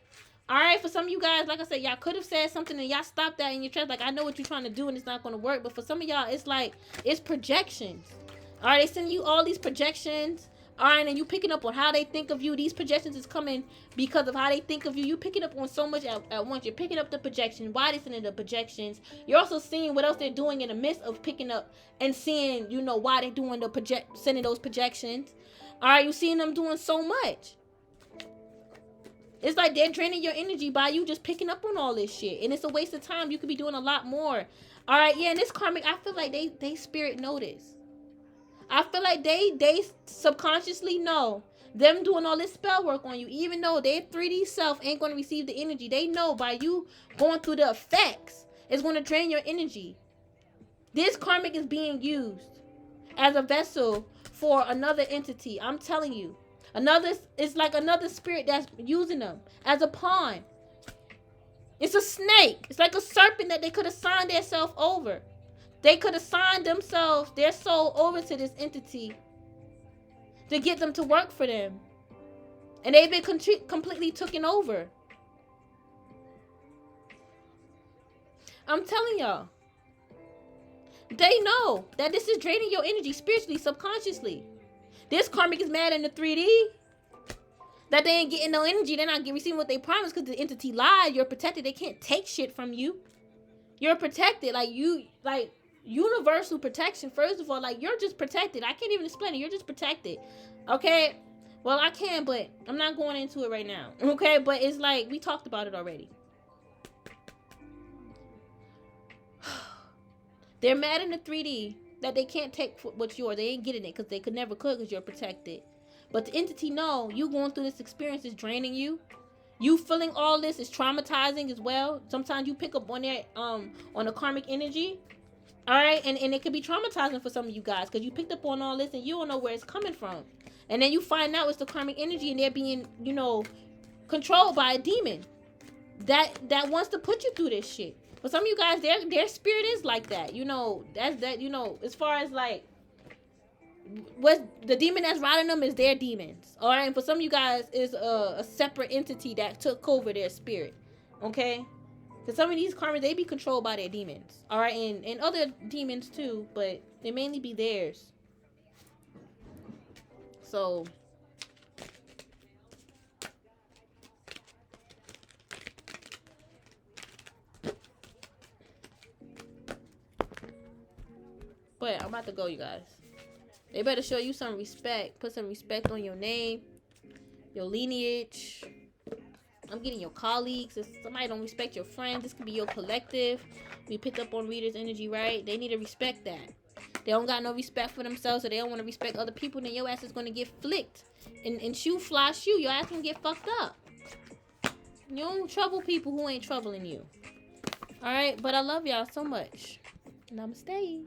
All right, for some of you guys, like I said, y'all could have said something, and y'all stopped that in your tracks. Like, I know what you're trying to do, and it's not going to work. But for some of y'all, it's like, it's projections. All right, they send you all these projections. All right, and you picking up on how they think of you. These projections is coming because of how they think of you. You picking up on so much at once. You're picking up the projection. Why they sending the projections? You're also seeing what else they're doing in the midst of picking up and seeing, you know, why they're doing sending those projections. All right, you seeing them doing so much. It's like they're draining your energy by you just picking up on all this shit, and it's a waste of time. You could be doing a lot more. All right, yeah, and this karmic, I feel like they spirit notice. I feel like they subconsciously know them doing all this spell work on you, even though their 3D self ain't going to receive the energy. They know by you going through the effects, it's going to drain your energy. This karmic is being used as a vessel for another entity. I'm telling you. It's like another spirit that's using them as a pawn. It's a snake. It's like a serpent that they could have signed themselves over. They could have signed themselves, their soul, over to this entity to get them to work for them. And they've been completely taken over. I'm telling y'all. They know that this is draining your energy spiritually, subconsciously. This karmic is mad in the 3D that they ain't getting no energy. They're not receiving what they promised because the entity lied. You're protected. They can't take shit from you. You're protected. Like universal protection. First of all, like, you're just protected. I can't even explain it. You're just protected. Okay? Well, I can, but I'm not going into it right now. Okay, but it's like we talked about it already. They're mad in the 3D that they can't take what's yours. They ain't getting it because they could never because you're protected. But the entity know you going through this experience is draining you. You feeling all this is traumatizing as well. Sometimes you pick up on that on the karmic energy. All right, and it could be traumatizing for some of you guys because you picked up on all this and you don't know where it's coming from. And then you find out it's the karmic energy and they're being, you know, controlled by a demon that wants to put you through this shit. But some of you guys, their spirit is like that. You know, that's that, you know, as far as like what the demon that's riding them is their demons. All right, and for some of you guys is a separate entity that took over their spirit. Okay? Because some of these karmas, they be controlled by their demons. All right, and other demons too, but they mainly be theirs. So but I'm about to go, you guys. They better show you some respect. Put some respect on your name, your lineage. I'm getting your colleagues. If somebody don't respect your friends, this could be your collective. We picked up on readers' energy, right? They need to respect that. They don't got no respect for themselves, so they don't want to respect other people. Then your ass is going to get flicked. And shoe fly shoe. Your ass can get fucked up. You don't trouble people who ain't troubling you. Alright? But I love y'all so much. Namaste.